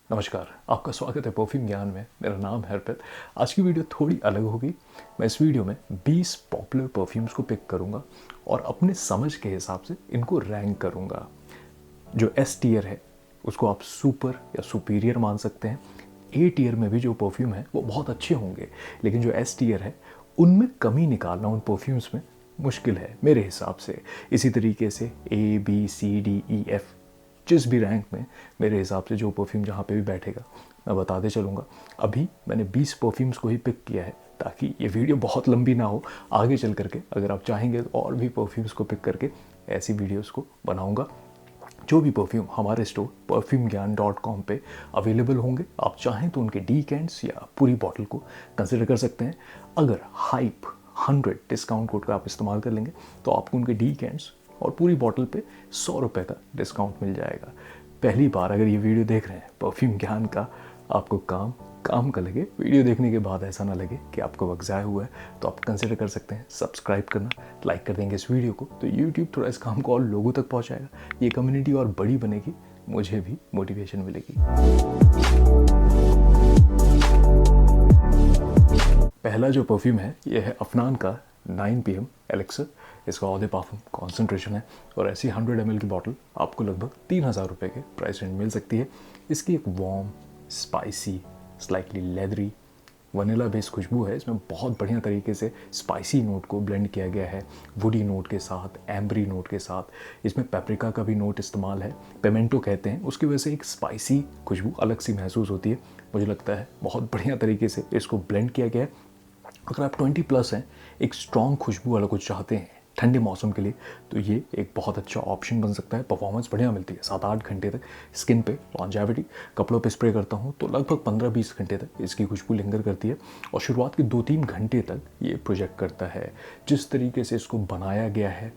नमस्कार, आपका स्वागत है परफ्यूम ज्ञान में। मेरा नाम है अर्पित। आज की वीडियो थोड़ी अलग होगी। मैं इस वीडियो में 20 पॉपुलर परफ्यूम्स को पिक करूंगा और अपने समझ के हिसाब से इनको रैंक करूंगा। जो एस टीयर है उसको आप सुपर या सुपीरियर मान सकते हैं। ए टीयर में भी जो परफ्यूम है वो बहुत अच्छे होंगे, लेकिन जो एस टीयर है उनमें कमी निकालना उन परफ्यूम्स में मुश्किल है मेरे हिसाब से। इसी तरीके से A B C D E F जिस भी रैंक में मेरे हिसाब से जो परफ्यूम जहाँ पे भी बैठेगा मैं बताते चलूँगा। अभी मैंने 20 परफ्यूम्स को ही पिक किया है ताकि ये वीडियो बहुत लंबी ना हो। आगे चल करके अगर आप चाहेंगे तो और भी परफ्यूम्स को पिक करके ऐसी वीडियोस को बनाऊँगा। जो भी परफ्यूम हमारे स्टोर perfumgyan.com पे अवेलेबल होंगे, आप चाहें तो उनके डीकेंट्स या पूरी बॉटल को कंसिडर कर सकते हैं। अगर हाइप 100 डिस्काउंट कोड का आप इस्तेमाल कर लेंगे तो आपको उनके डीकेंट्स और पूरी बॉटल पे 100 रुपये का डिस्काउंट मिल जाएगा। पहली बार अगर ये वीडियो देख रहे हैं परफ्यूम ज्ञान का, आपको काम का लगे, वीडियो देखने के बाद ऐसा ना लगे कि आपको वक्त ज़ाया हुआ है, तो आप कंसिडर कर सकते हैं सब्सक्राइब करना। लाइक कर देंगे इस वीडियो को तो यूट्यूब थोड़ा इस काम को और लोगों तक पहुँचाएगा, ये कम्युनिटी और बड़ी बनेगी, मुझे भी मोटिवेशन मिलेगी। पहला जो परफ्यूम है ये है अफनान का 9 PM एलेक्सर। इसका ऑधे पार्फुम कॉन्सेंट्रेशन है और ऐसी 100 ml की बॉटल आपको लगभग 3000 रुपये के प्राइस रेंज मिल सकती है। इसकी एक warm, spicy, slightly leathery, vanilla base खुशबू है। इसमें बहुत बढ़िया तरीके से स्पाइसी नोट को ब्लेंड किया गया है वुडी नोट के साथ, एम्बरी नोट के साथ। इसमें पेपरिका का भी नोट इस्तेमाल है, पेमेंटो कहते हैं, उसकी वजह से एक स्पाइसी खुशबू अलग सी महसूस होती है। मुझे लगता है बहुत बढ़िया तरीके से इसको ब्लेंड किया गया है। अगर आप 20+ हैं, एक स्ट्रॉन्ग खुशबू वाला कुछ चाहते हैं ठंडे मौसम के लिए, तो ये एक बहुत अच्छा ऑप्शन बन सकता है। परफॉर्मेंस बढ़िया मिलती है, 7-8 घंटे तक स्किन पे लॉन्जेविटी। कपड़ों पे स्प्रे करता हूँ तो लगभग 15-20 घंटे तक इसकी खुशबू लिंगर करती है और शुरुआत के 2-3 घंटे तक ये प्रोजेक्ट करता है। जिस तरीके से इसको बनाया गया है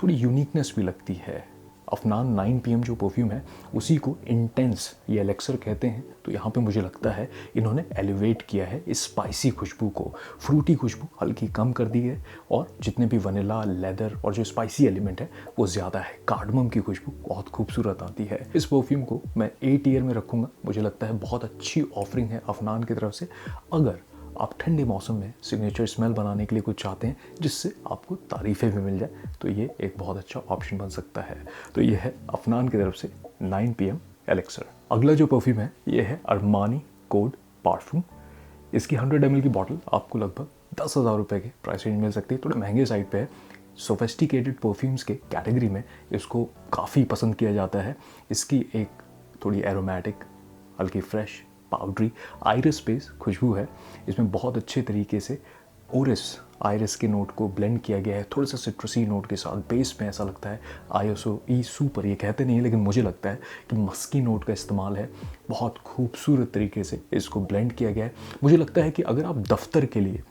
थोड़ी यूनिकनेस भी लगती है। अफनान 9 PM जो परफ्यूम है उसी को इंटेंस ये एलेक्सर कहते हैं, तो यहाँ पे मुझे लगता है इन्होंने एलिवेट किया है इस स्पाइसी खुशबू को। फ्रूटी खुशबू हल्की कम कर दी है और जितने भी वनीला, लेदर और जो स्पाइसी एलिमेंट है वो ज़्यादा है। कार्डमम की खुशबू बहुत खूबसूरत आती है। इस परफ्यूम को मैं ए टीयर में रखूँगा। मुझे लगता है बहुत अच्छी ऑफरिंग है अफनान की तरफ से। अगर आप ठंडे मौसम में सिग्नेचर स्मेल बनाने के लिए कुछ चाहते हैं जिससे आपको तारीफ़ें भी मिल जाए, तो ये एक बहुत अच्छा ऑप्शन बन सकता है। तो ये है अफनान की तरफ से 9 PM एलेक्सर। अगला जो परफ्यूम है ये है अरमानी कोड पार्फूम। इसकी 100 ml की बॉटल आपको लगभग 10,000 रुपये के प्राइस रेंज मिल सकती है। थोड़े महंगे साइड पे है। सोफेस्टिकेटेड परफ्यूम्स के कैटेगरी में इसको काफ़ी पसंद किया जाता है। इसकी एक थोड़ी एरोमेटिक, हल्की फ्रेश, पाउडरी, आयरिस बेस खुशबू है। इसमें बहुत अच्छे तरीके से ओरिस आयरिस के नोट को ब्लेंड किया गया है थोड़ा सा सिट्रसी नोट के साथ। बेस में ऐसा लगता है आईएसओ ई सुपर, ये कहते नहीं है लेकिन मुझे लगता है कि मस्की नोट का इस्तेमाल है। बहुत खूबसूरत तरीके से इसको ब्लेंड किया गया है। मुझे लगता है कि अगर आप दफ्तर के लिए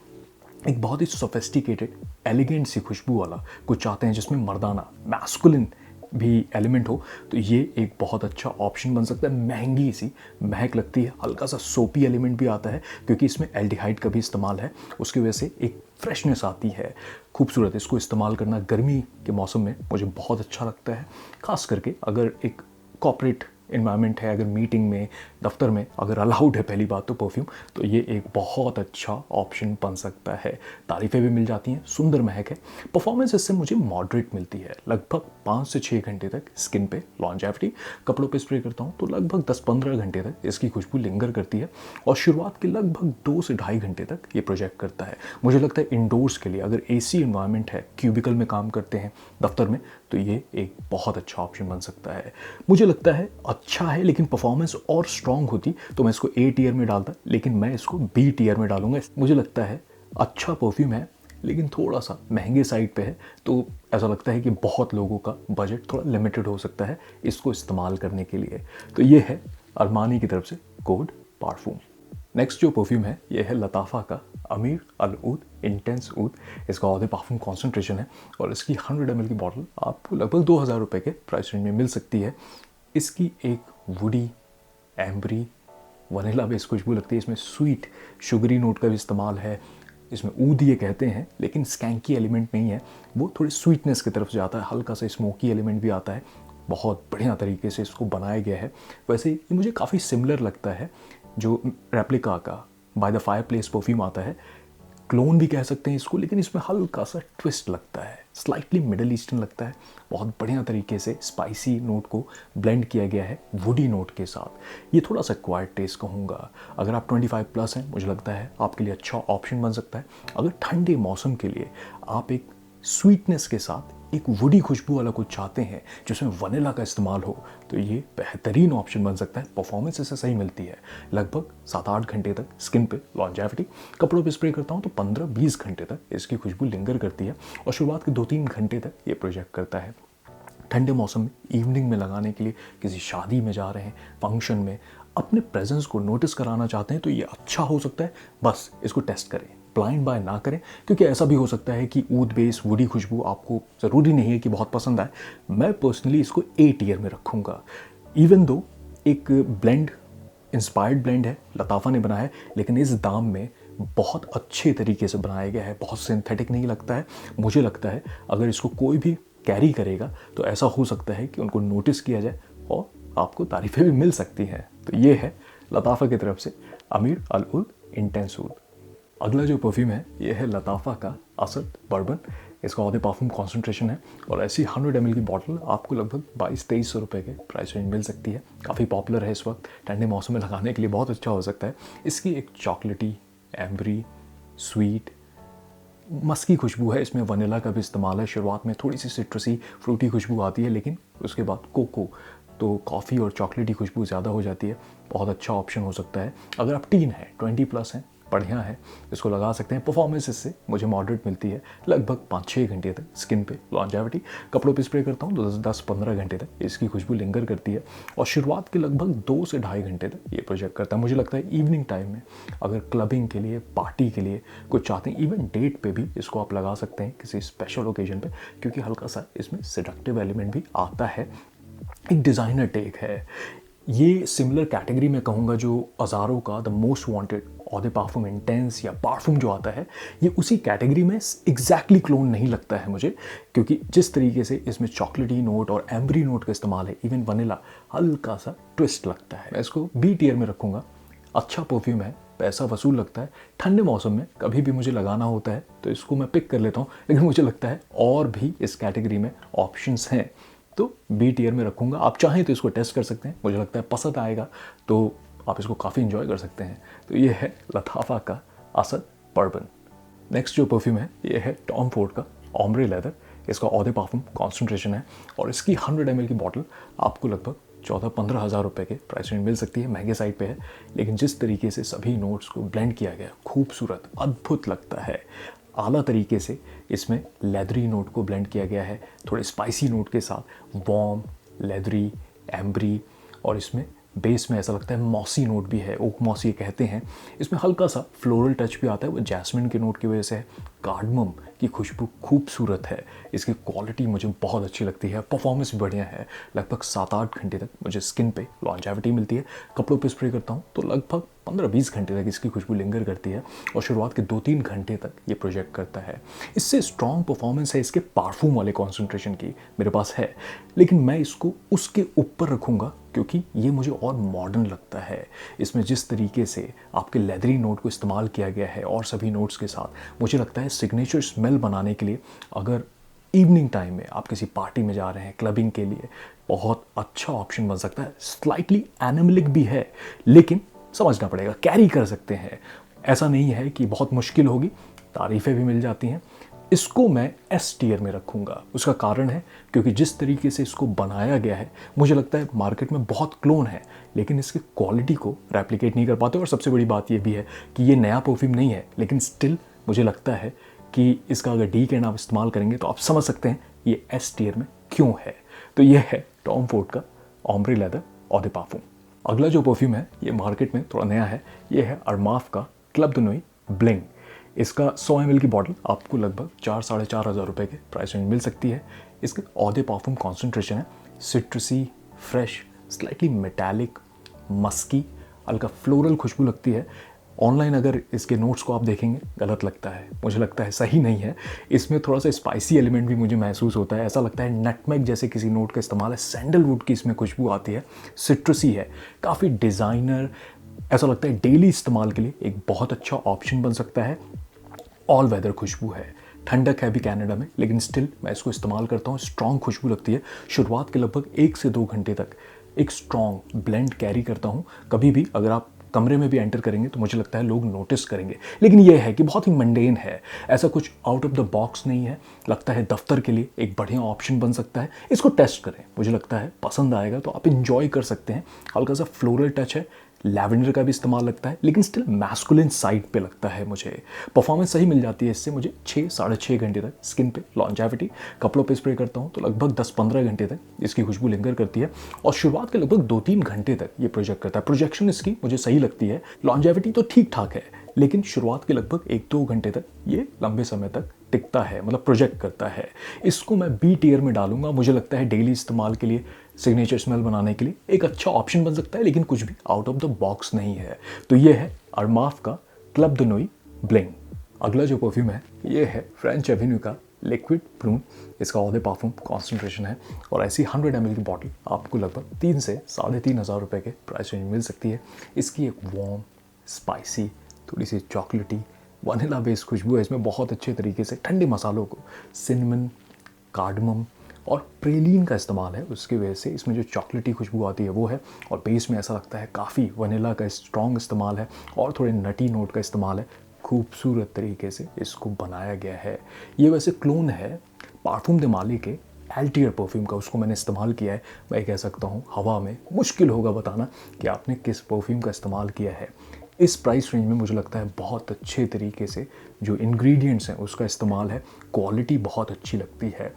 एक बहुत ही सोफेस्टिकेटेड, एलिगेंट सी खुशबू वाला कुछ चाहते हैं जिसमें मर्दाना, मैस्कुलिन भी एलिमेंट हो, तो ये एक बहुत अच्छा ऑप्शन बन सकता है। महंगी सी महक लगती है, हल्का सा सोपी एलिमेंट भी आता है क्योंकि इसमें एल्डिहाइड का भी इस्तेमाल है। उसकी वजह से एक फ्रेशनेस आती है, खूबसूरत। इसको इस्तेमाल करना गर्मी के मौसम में मुझे बहुत अच्छा लगता है, ख़ास करके अगर एक कॉर्पोरेट इन्वायरमेंट है, अगर मीटिंग में, दफ्तर में अगर अलाउड है पहली बात तो परफ्यूम, तो ये एक बहुत अच्छा ऑप्शन बन सकता है। तारीफ़ें भी मिल जाती हैं, सुंदर महक है। परफॉर्मेंस इससे मुझे मॉडरेट मिलती है, लगभग 5 से 6 घंटे तक स्किन पे लॉन्जेविटी। कपड़ों पे स्प्रे करता हूँ तो लगभग 10-15 घंटे तक इसकी खुशबू लिंगर करती है और शुरुआत के लगभग 2 से ढाई घंटे तक ये प्रोजेक्ट करता है। मुझे लगता है इंडोर्स के लिए, अगर AC इन्वायरमेंट है, क्यूबिकल में काम करते हैं दफ्तर में, तो ये एक बहुत अच्छा ऑप्शन बन सकता है। मुझे लगता है अच्छा है, लेकिन परफॉर्मेंस और स्ट्रॉन्ग होती तो मैं इसको ए टीयर में डालता, लेकिन मैं इसको बी टीयर में डालूंगा। मुझे लगता है अच्छा परफ्यूम है लेकिन थोड़ा सा महंगे साइड पे है, तो ऐसा लगता है कि बहुत लोगों का बजट थोड़ा लिमिटेड हो सकता है इसको इस्तेमाल करने के लिए। तो ये है अरमानी की तरफ से कोड पार्फूम। नेक्स्ट जो परफ्यूम है ये है लताफ़ा का अमीर अल ऊद इंटेंस ऊद। इसका ऑधे पार्फूम कॉन्सेंट्रेशन है और इसकी 100 ml की बॉटल आपको लगभग 2000 रुपये के प्राइस रेंज में मिल सकती है। इसकी एक वुडी, एम्बरी, वनीला बेस खुशबू लगती है। इसमें स्वीट शुगरी नोट का भी इस्तेमाल है। इसमें ऊद ये कहते हैं लेकिन स्कैंकी एलिमेंट नहीं है, वो थोड़ी स्वीटनेस की तरफ जाता है, हल्का सा स्मोकी एलिमेंट भी आता है। बहुत बढ़िया तरीके से इसको बनाया गया है। वैसे ये मुझे काफ़ी सिमिलर लगता है जो रेप्लिका का by the fire place perfume आता है, क्लोन भी कह सकते हैं इसको, लेकिन इसमें हल्का सा ट्विस्ट लगता है, स्लाइटली मिडल ईस्टर्न लगता है। बहुत बढ़िया तरीके से स्पाइसी नोट को ब्लेंड किया गया है वुडी नोट के साथ। ये थोड़ा सा क्वाइट टेस्ट कहूँगा। अगर आप 25 प्लस हैं, मुझे लगता है आपके लिए अच्छा ऑप्शन बन सकता है। अगर ठंडे मौसम के लिए आप एक स्वीटनेस के साथ एक वुडी खुशबू वाला कुछ चाहते हैं जिसमें वनीला का इस्तेमाल हो, तो ये बेहतरीन ऑप्शन बन सकता है। परफॉर्मेंस इससे सही मिलती है, लगभग 7-8 घंटे तक स्किन पे लॉन्जेविटी। कपड़ों पे स्प्रे करता हूँ तो 15-20 घंटे तक इसकी खुशबू लिंगर करती है और शुरुआत के 2-3 घंटे तक ये प्रोजेक्ट करता है। ठंडे मौसम में इवनिंग में लगाने के लिए, किसी शादी में जा रहे हैं, फंक्शन में अपने प्रेजेंस को नोटिस कराना चाहते हैं, तो ये अच्छा हो सकता है। बस इसको टेस्ट करें, ब्लाइंड बाय ना करें, क्योंकि ऐसा भी हो सकता है कि ऊद बेस वुडी खुशबू आपको ज़रूरी नहीं है कि बहुत पसंद आए। मैं पर्सनली इसको ए टियर में रखूँगा। इवन दो एक ब्लेंड इंस्पायर्ड ब्लेंड है, लताफ़ा ने बनाया है, लेकिन इस दाम में बहुत अच्छे तरीके से बनाया गया है, बहुत सिंथेटिक नहीं लगता है। मुझे लगता है अगर इसको कोई भी कैरी करेगा तो ऐसा हो सकता है कि उनको नोटिस किया जाए और आपको तारीफ़ें भी मिल सकती हैं। तो ये है लताफ़ा की तरफ से अमीर अल उद इंटेंस ऊद। अगला जो परफ्यूम है ये है लताफ़ा का असद बर्बन। इसका ऑधे पार्फूम कॉन्सेंट्रेशन है और ऐसी 100 ml की बॉटल आपको लगभग 2200-2300 रुपये के प्राइस रेंज मिल सकती है। काफ़ी पॉपुलर है इस वक्त, ठंडे मौसम में लगाने के लिए बहुत अच्छा हो सकता है। इसकी एक चॉकलेटी, एम्बरी, स्वीट, मस्की खुशबू है। इसमें वनीला का भी इस्तेमाल है। शुरुआत में थोड़ी सी सिट्रसी फ्रूटी खुशबू आती है, लेकिन उसके बाद कोको तो कॉफ़ी और चॉकलेटी खुशबू ज़्यादा हो जाती है। बहुत अच्छा ऑप्शन हो सकता है। अगर आप टीन हैं, 20 प्लस हैं, बढ़िया है, इसको लगा सकते हैं। परफॉर्मेंस इससे मुझे मॉडरेट मिलती है, लगभग 5-6 घंटे तक स्किन पे लॉन्जेविटी। कपड़ों पे स्प्रे करता हूँ तो 10-15 घंटे तक इसकी खुशबू लिंगर करती है और शुरुआत के लगभग 2 से ढाई घंटे तक ये प्रोजेक्ट करता है। मुझे लगता है इवनिंग टाइम में अगर क्लबिंग के लिए, पार्टी के लिए कुछ चाहते हैं, इवन डेट पे भी इसको आप लगा सकते हैं किसी स्पेशल ओकेजन पे, क्योंकि हल्का सा इसमें सेडक्टिव एलिमेंट भी आता है। एक डिज़ाइनर टेक है ये। सिमिलर कैटेगरी में कहूँगा जो अज़ारो का द मोस्ट वांटेड ऑधे पार्फूम इंटेंस या पार्फूम जो आता है, ये उसी कैटेगरी में एग्जैक्टली क्लोन नहीं लगता है मुझे, क्योंकि जिस तरीके से इसमें चॉकलेटी नोट और एम्बरी नोट का इस्तेमाल है, इवन वनीला हल्का सा ट्विस्ट लगता है। मैं इसको बी टियर में रखूँगा। अच्छा परफ्यूम है, पैसा वसूल लगता है। ठंडे मौसम में कभी भी मुझे लगाना होता है तो इसको मैं पिक कर लेता हूँ, लेकिन मुझे लगता है और भी इस कैटेगरी में ऑप्शंस हैं, तो बी टियर में रखूँगा। आप चाहें तो इसको टेस्ट कर सकते हैं, मुझे लगता है पसंद आएगा तो आप इसको काफ़ी इंजॉय कर सकते हैं। तो ये है लताफ़ा का असद बर्बन। नेक्स्ट जो परफ्यूम है ये है टॉम फोर्ड का ओम्ब्रे लेदर। इसका ऑधे पार्फूम कॉन्सेंट्रेशन है और इसकी 100 ml की बॉटल आपको लगभग 14-15 हज़ार रुपये के प्राइस रेंज मिल सकती है। महंगे साइड पे है, लेकिन जिस तरीके से सभी नोट्स को ब्लेंड किया गया, खूबसूरत, अद्भुत लगता है। आला तरीके से इसमें लेदरी नोट को ब्लेंड किया गया है, थोड़े स्पाइसी नोट के साथ वार्म, लेदरी, एम्बरी, और इसमें बेस में ऐसा लगता है मॉसी नोट भी है, ओक मॉसी कहते हैं। इसमें हल्का सा फ्लोरल टच भी आता है, वो जैस्मिन के नोट की वजह से है। कार्डमम की खुशबू खूबसूरत है। इसकी क्वालिटी मुझे बहुत अच्छी लगती है। परफॉर्मेंस भी बढ़िया है। लगभग 7-8 घंटे तक मुझे स्किन पे लॉन्जेविटी मिलती है। कपड़ों पे स्प्रे करता हूँ तो लगभग 15-20 घंटे तक इसकी खुशबू लिंगर करती है और शुरुआत के 2-3 घंटे तक ये प्रोजेक्ट करता है। इससे स्ट्रॉन्ग परफॉर्मेंस है इसके पार्फूम वाले कॉन्सेंट्रेशन की मेरे पास है, लेकिन मैं इसको उसके ऊपर रखूँगा क्योंकि ये मुझे और मॉडर्न लगता है। इसमें जिस तरीके से आपके लेदरी नोट को इस्तेमाल किया गया है और सभी नोट्स के साथ, मुझे लगता है सिग्नेचर स्मेल बनाने के लिए, अगर इवनिंग टाइम में आप किसी पार्टी में जा रहे हैं, क्लबिंग के लिए, बहुत अच्छा ऑप्शन बन सकता है। स्लाइटली एनिमलिक भी है, लेकिन समझना पड़ेगा, कैरी कर सकते हैं। ऐसा नहीं है कि बहुत मुश्किल होगी, तारीफ़ें भी मिल जाती हैं। इसको मैं एस टियर में रखूँगा। उसका कारण है क्योंकि जिस तरीके से इसको बनाया गया है, मुझे लगता है मार्केट में बहुत क्लोन है, लेकिन इसकी क्वालिटी को रेप्लिकेट नहीं कर पाते। और सबसे बड़ी बात ये भी है कि ये नया परफ्यूम नहीं है, लेकिन स्टिल मुझे लगता है कि इसका अगर डी कैन आप इस्तेमाल करेंगे तो आप समझ सकते हैं ये एस टियर में क्यों है। तो ये है टॉम फोर्ड का ओम्ब्रे लेदर ऑधे पार्फूम। अगला जो परफ्यूम है ये मार्केट में थोड़ा नया है। ये है अरमाफ का क्लब द नोई ब्लिंग। इसका 100 ml की बॉटल आपको लगभग 4-4.5 हज़ार रुपये के प्राइस रेंज मिल सकती है। इसके ऑधे पार्फूम कॉन्सेंट्रेशन है citrusy, fresh, slightly metallic, musky, हल्का फ्लोरल खुशबू लगती है। ऑनलाइन अगर इसके नोट्स को आप देखेंगे गलत लगता है, मुझे लगता है सही नहीं है। इसमें थोड़ा सा स्पाइसी एलिमेंट भी मुझे महसूस होता है, ऐसा लगता है नटमेग जैसे किसी नोट का इस्तेमाल है, सैंडलवुड की इसमें खुशबू आती है, सिट्रसी है, काफ़ी डिज़ाइनर, ऐसा लगता है डेली इस्तेमाल के लिए एक बहुत अच्छा ऑप्शन बन सकता है। ऑल वेदर खुशबू है, ठंडक है अभी कनाडा में, लेकिन स्टिल मैं इसको इस्तेमाल करता हूँ, स्ट्रॉन्ग खुशबू लगती है। शुरुआत के लगभग 1 से 2 घंटे तक एक स्ट्रॉन्ग ब्लेंड कैरी करता हूँ। कभी भी अगर आप कमरे में भी एंटर करेंगे तो मुझे लगता है लोग नोटिस करेंगे, लेकिन यह है कि बहुत ही मंडेन है, ऐसा कुछ आउट ऑफ द बॉक्स नहीं है। लगता है दफ्तर के लिए एक बढ़िया ऑप्शन बन सकता है। इसको टेस्ट करें, मुझे लगता है पसंद आएगा, तो आप इंजॉय कर सकते हैं। हल्का सा फ्लोरल टच है, लैवेंडर का भी इस्तेमाल लगता है, लेकिन स्टिल मैस्कुलिन साइड पे लगता है मुझे। परफॉर्मेंस सही मिल जाती है इससे मुझे। 6-6.5 घंटे तक स्किन पे लॉन्जेविटी, कपड़ों पे स्प्रे करता हूँ तो लगभग 10-15 घंटे तक इसकी खुशबू लिंगर करती है, और शुरुआत के लगभग 2-3 घंटे तक ये प्रोजेक्ट करता है। प्रोजेक्शन इसकी मुझे सही लगती है, लॉन्जेविटी तो ठीक ठाक है, लेकिन शुरुआत के लगभग 1-2 घंटे तक ये लंबे समय तक टिकता है, मतलब प्रोजेक्ट करता है। इसको मैं बी टियर में डालूंगा, मुझे लगता है डेली इस्तेमाल के लिए, सिग्नेचर स्मेल बनाने के लिए एक अच्छा ऑप्शन बन सकता है, लेकिन कुछ भी आउट ऑफ द बॉक्स नहीं है। तो ये है अरमाफ का क्लब द नोई ब्लिंग। अगला जो परफ्यूम है ये है फ्रेंच एवेन्यू का लिक्विड प्रून। इसका ऑधे पार्फूम कॉन्सेंट्रेशन है, और ऐसी 100 ml की बॉटल आपको लगभग 3 से 3,500 रुपये के प्राइस रेंज मिल सकती है। इसकी एक वार्म, स्पाइसी, थोड़ी सी चॉकलेटी, वनीला बेस्ड खुशबू है इसमें। बहुत अच्छे तरीके से ठंडे मसालों को, सिनेमन, कार्डमम और प्रेलीन का इस्तेमाल है, उसकी वजह से इसमें जो चॉकलेटी खुशबू आती है वो है, और बेस में ऐसा लगता है काफ़ी वनीला का स्ट्रॉन्ग इस्तेमाल है, और थोड़े नटी नोट का इस्तेमाल है। खूबसूरत तरीके से इसको बनाया गया है। ये वैसे क्लोन है पार्फूम दे माली के एल्टियर परफ्यूम का, उसको मैंने इस्तेमाल किया है। मैं कह सकता हूँ हवा में मुश्किल होगा बताना कि आपने किस परफ्यूम का इस्तेमाल किया है। इस प्राइस रेंज में मुझे लगता है बहुत अच्छे तरीके से जो इंग्रेडिएंट्स हैं उसका इस्तेमाल है, क्वालिटी बहुत अच्छी लगती है।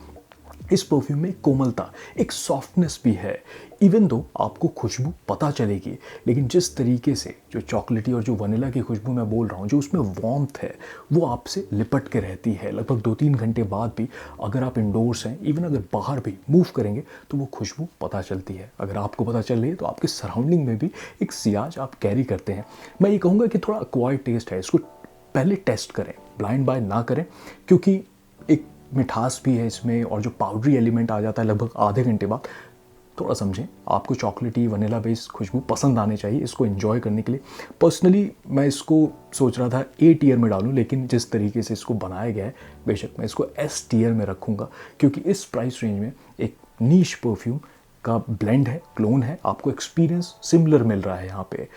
इस परफ्यूम में कोमलता, एक सॉफ्टनेस भी है। इवन दो आपको खुशबू पता चलेगी, लेकिन जिस तरीके से जो चॉकलेटी और जो वनीला की खुशबू मैं बोल रहा हूँ, जो उसमें वार्मथ है वो आपसे लिपट के रहती है। लगभग 2-3 घंटे बाद भी अगर आप इंडोर्स हैं, इवन अगर बाहर भी मूव करेंगे तो वो खुशबू पता चलती है। अगर आपको पता चल रही है तो आपके सराउंडिंग में भी एक सियाज आप कैरी करते हैं। मैं ये कहूँगा कि थोड़ा एक्वायर्ड टेस्ट है, इसको पहले टेस्ट करें, ब्लाइंड बाय ना करें, क्योंकि एक मिठास भी है इसमें, और जो पाउडरी एलिमेंट आ जाता है लगभग आधे घंटे बाद। थोड़ा समझें, आपको चॉकलेटी वनीला बेस्ड खुशबू पसंद आने चाहिए इसको एंजॉय करने के लिए। पर्सनली मैं इसको सोच रहा था ए टियर में डालूं, लेकिन जिस तरीके से इसको बनाया गया है बेशक मैं इसको एस टियर में रखूँगा, क्योंकि इस प्राइस रेंज में एक नीश परफ्यूम का ब्लेंड है, क्लोन है, आपको एक्सपीरियंस सिमिलर मिल रहा है यहाँ पे।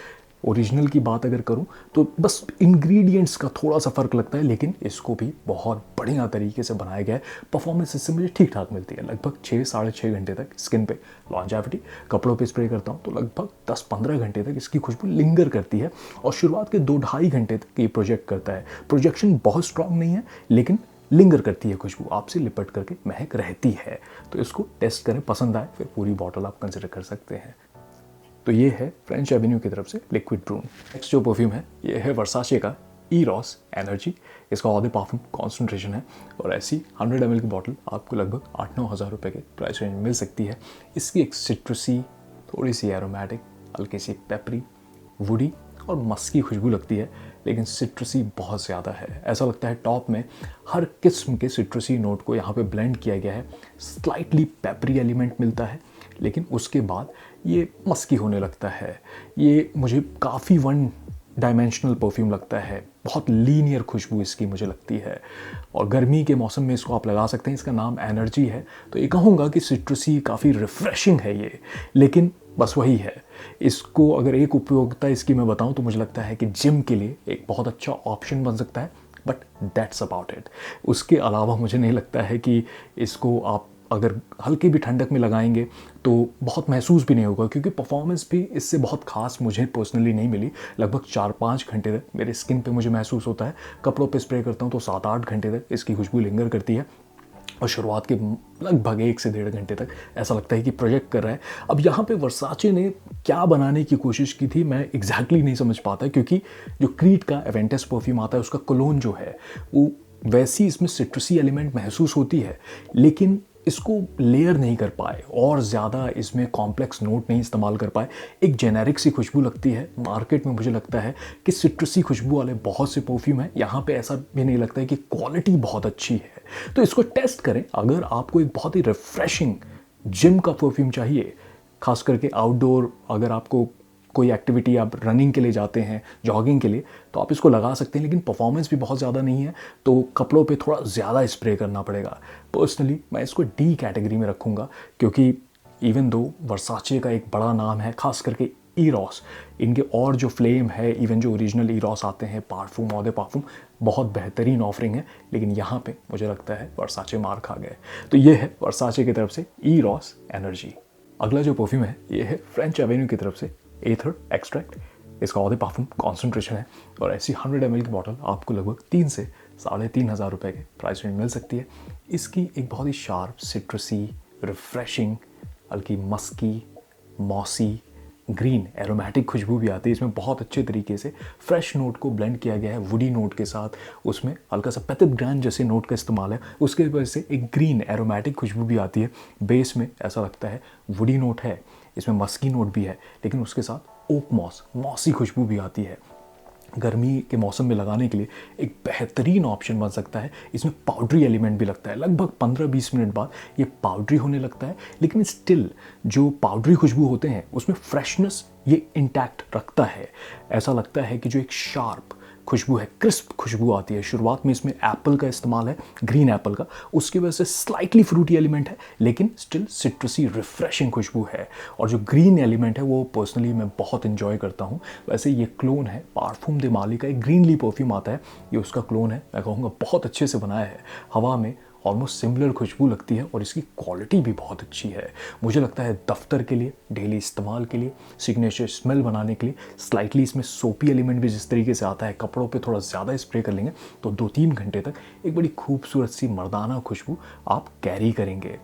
ओरिजिनल की बात अगर करूं तो बस इंग्रेडिएंट्स का थोड़ा सा फ़र्क लगता है, लेकिन इसको भी बहुत बढ़िया तरीके से बनाया गया है। परफॉर्मेंस इससे मुझे ठीक ठाक मिलती है। लगभग 6-6.5 घंटे तक स्किन पे लॉन्जेविटी, कपड़ों पे स्प्रे करता हूं तो लगभग 10-15 घंटे तक इसकी खुशबू लिंगर करती है, और शुरुआत के 2-2.5 घंटे तक ये प्रोजेक्ट करता है। प्रोजेक्शन बहुत स्ट्रांग नहीं है, लेकिन लिंगर करती है खुशबू, आपसे लिपट करके महक रहती है। तो इसको टेस्ट करें, पसंद आए फिर पूरी बॉटल आप कंसिडर कर सकते हैं। तो ये है फ्रेंच एवेन्यू की तरफ से लिक्विड प्रून। नेक्स्ट जो परफ्यूम है ये है वर्साचे का ईरोस एनर्जी। इसका ऑधे पार्फूम कॉन्सेंट्रेशन है, और ऐसी 100 ml की बॉटल आपको लगभग 8-9 हज़ार रुपये के प्राइस रेंज में मिल सकती है। इसकी एक सिट्रसी, थोड़ी सी एरोमेटिक, हल्की सी पेपरी, वुडी और मस्की खुशबू लगती है, लेकिन सिट्रसी बहुत ज़्यादा है। ऐसा लगता है टॉप में हर किस्म के सिट्रसी नोट को यहाँ पे ब्लेंड किया गया है। स्लाइटली पेपरी एलिमेंट मिलता है, लेकिन उसके बाद ये मस्की होने लगता है। ये मुझे काफ़ी वन डायमेंशनल परफ्यूम लगता है, बहुत लीनियर खुशबू इसकी मुझे लगती है, और गर्मी के मौसम में इसको आप लगा सकते हैं। इसका नाम एनर्जी है, तो ये कहूँगा कि सिट्रसी काफ़ी रिफ्रेशिंग है ये, लेकिन बस वही है। इसको अगर एक उपयोगिता इसकी मैं बताऊं तो मुझे लगता है कि जिम के लिए एक बहुत अच्छा ऑप्शन बन सकता है, बट दैट्स अबाउट इट। उसके अलावा मुझे नहीं लगता है कि इसको आप अगर हल्की भी ठंडक में लगाएंगे तो बहुत महसूस भी नहीं होगा, क्योंकि परफॉर्मेंस भी इससे बहुत खास मुझे पर्सनली नहीं मिली। लगभग 4-5 घंटे तक मेरे स्किन पे मुझे महसूस होता है। कपड़ों पे स्प्रे करता हूँ तो 7-8 घंटे तक इसकी खुशबू लिंगर करती है, और शुरुआत के लगभग 1 से 1.5 घंटे तक ऐसा लगता है कि प्रोजेक्ट कर रहा है। अब यहाँ पे वर्साचे ने क्या बनाने की कोशिश की थी मैं एग्जैक्टली नहीं समझ पाता, क्योंकि जो क्रीड का एवेंटस परफ्यूम आता है उसका कोलोन जो है वो वैसी इसमें सिट्रसी एलिमेंट महसूस होती है, लेकिन इसको लेयर नहीं कर पाए और ज़्यादा इसमें कॉम्प्लेक्स नोट नहीं इस्तेमाल कर पाए। एक जेनेरिक सी खुशबू लगती है। मार्केट में मुझे लगता है कि सिट्रसी खुशबू वाले बहुत से परफ्यूम हैं, यहाँ पे ऐसा भी नहीं लगता है कि क्वालिटी बहुत अच्छी है। तो इसको टेस्ट करें। अगर आपको एक बहुत ही रिफ्रेशिंग जिम का परफ्यूम चाहिए, खास करके आउटडोर, अगर आपको कोई एक्टिविटी, आप रनिंग के लिए जाते हैं, जॉगिंग के लिए, तो आप इसको लगा सकते हैं, लेकिन परफॉर्मेंस भी बहुत ज़्यादा नहीं है, तो कपड़ों पे थोड़ा ज़्यादा स्प्रे करना पड़ेगा। पर्सनली मैं इसको डी कैटेगरी में रखूँगा, क्योंकि इवन दो वर्साचे का एक बड़ा नाम है, खास करके ईरॉस, इनके और जो फ्लेम है, इवन जो ओरिजिनल ईरॉस आते हैं पार्फूम, ऑदे पार्फूम, बहुत बेहतरीन ऑफरिंग है, लेकिन यहाँ पे मुझे लगता है वर्साचे मार खा गए। तो ये है वर्साचे की तरफ से ईरॉस एनर्जी। अगला जो परफ्यूम है ये है फ्रेंच एवेन्यू की तरफ से एथर एक्सट्रैक्ट। इसका ऑदे पार्फूम कॉन्सेंट्रेशन है और ऐसी 100 ml की बॉटल आपको लगभग 3 से 3,500 रुपये के प्राइस रेंज मिल सकती है। इसकी एक बहुत ही शार्प, सिट्रसी, रिफ्रेशिंग, हल्की मस्की, मॉसी, ग्रीन एरोमेटिक खुशबू भी आती है। इसमें बहुत अच्छे तरीके से फ्रेश नोट को ब्लेंड किया गया है वुडी नोट के साथ, उसमें हल्का सा पेथिक ग्रैंड जैसे नोट का इस्तेमाल है, उसके वजह से एक ग्रीन एरोमेटिक खुशबू भी आती है। बेस में ऐसा लगता है वुडी नोट है, इसमें मस्की नोट भी है, लेकिन उसके साथ ओक मॉसी खुशबू भी आती है। गर्मी के मौसम में लगाने के लिए एक बेहतरीन ऑप्शन बन सकता है। इसमें पाउडरी एलिमेंट भी लगता है, लगभग 15-20 मिनट बाद ये पाउडरी होने लगता है, लेकिन स्टिल जो पाउडरी खुशबू होते हैं उसमें फ्रेशनेस ये इंटैक्ट रखता है। ऐसा लगता है कि जो एक शार्प खुशबू है, क्रिस्प खुशबू आती है। शुरुआत में इसमें एप्पल का इस्तेमाल है, ग्रीन एप्पल का, उसकी वजह से स्लाइटली फ्रूटी एलिमेंट है, लेकिन स्टिल सिट्रसी रिफ्रेशिंग खुशबू है। और जो ग्रीन एलिमेंट है वो पर्सनली मैं बहुत इंजॉय करता हूँ। वैसे ये क्लोन है पार्फूम दे माली का, एक ग्रीनली परफ्यूम आता है, ये उसका क्लोन है। मैं कहूँगा बहुत अच्छे से बनाया है, हवा में ऑलमोस्ट सिमिलर खुशबू लगती है और इसकी क्वालिटी भी बहुत अच्छी है। मुझे लगता है दफ्तर के लिए, डेली इस्तेमाल के लिए, सिग्नेचर स्मेल बनाने के लिए, स्लाइटली इसमें सोपी एलिमेंट भी जिस तरीके से आता है, कपड़ों पे थोड़ा ज़्यादा स्प्रे कर लेंगे तो 2-3 घंटे तक एक बड़ी खूबसूरत सी मर्दाना खुशबू आप कैरी करेंगे।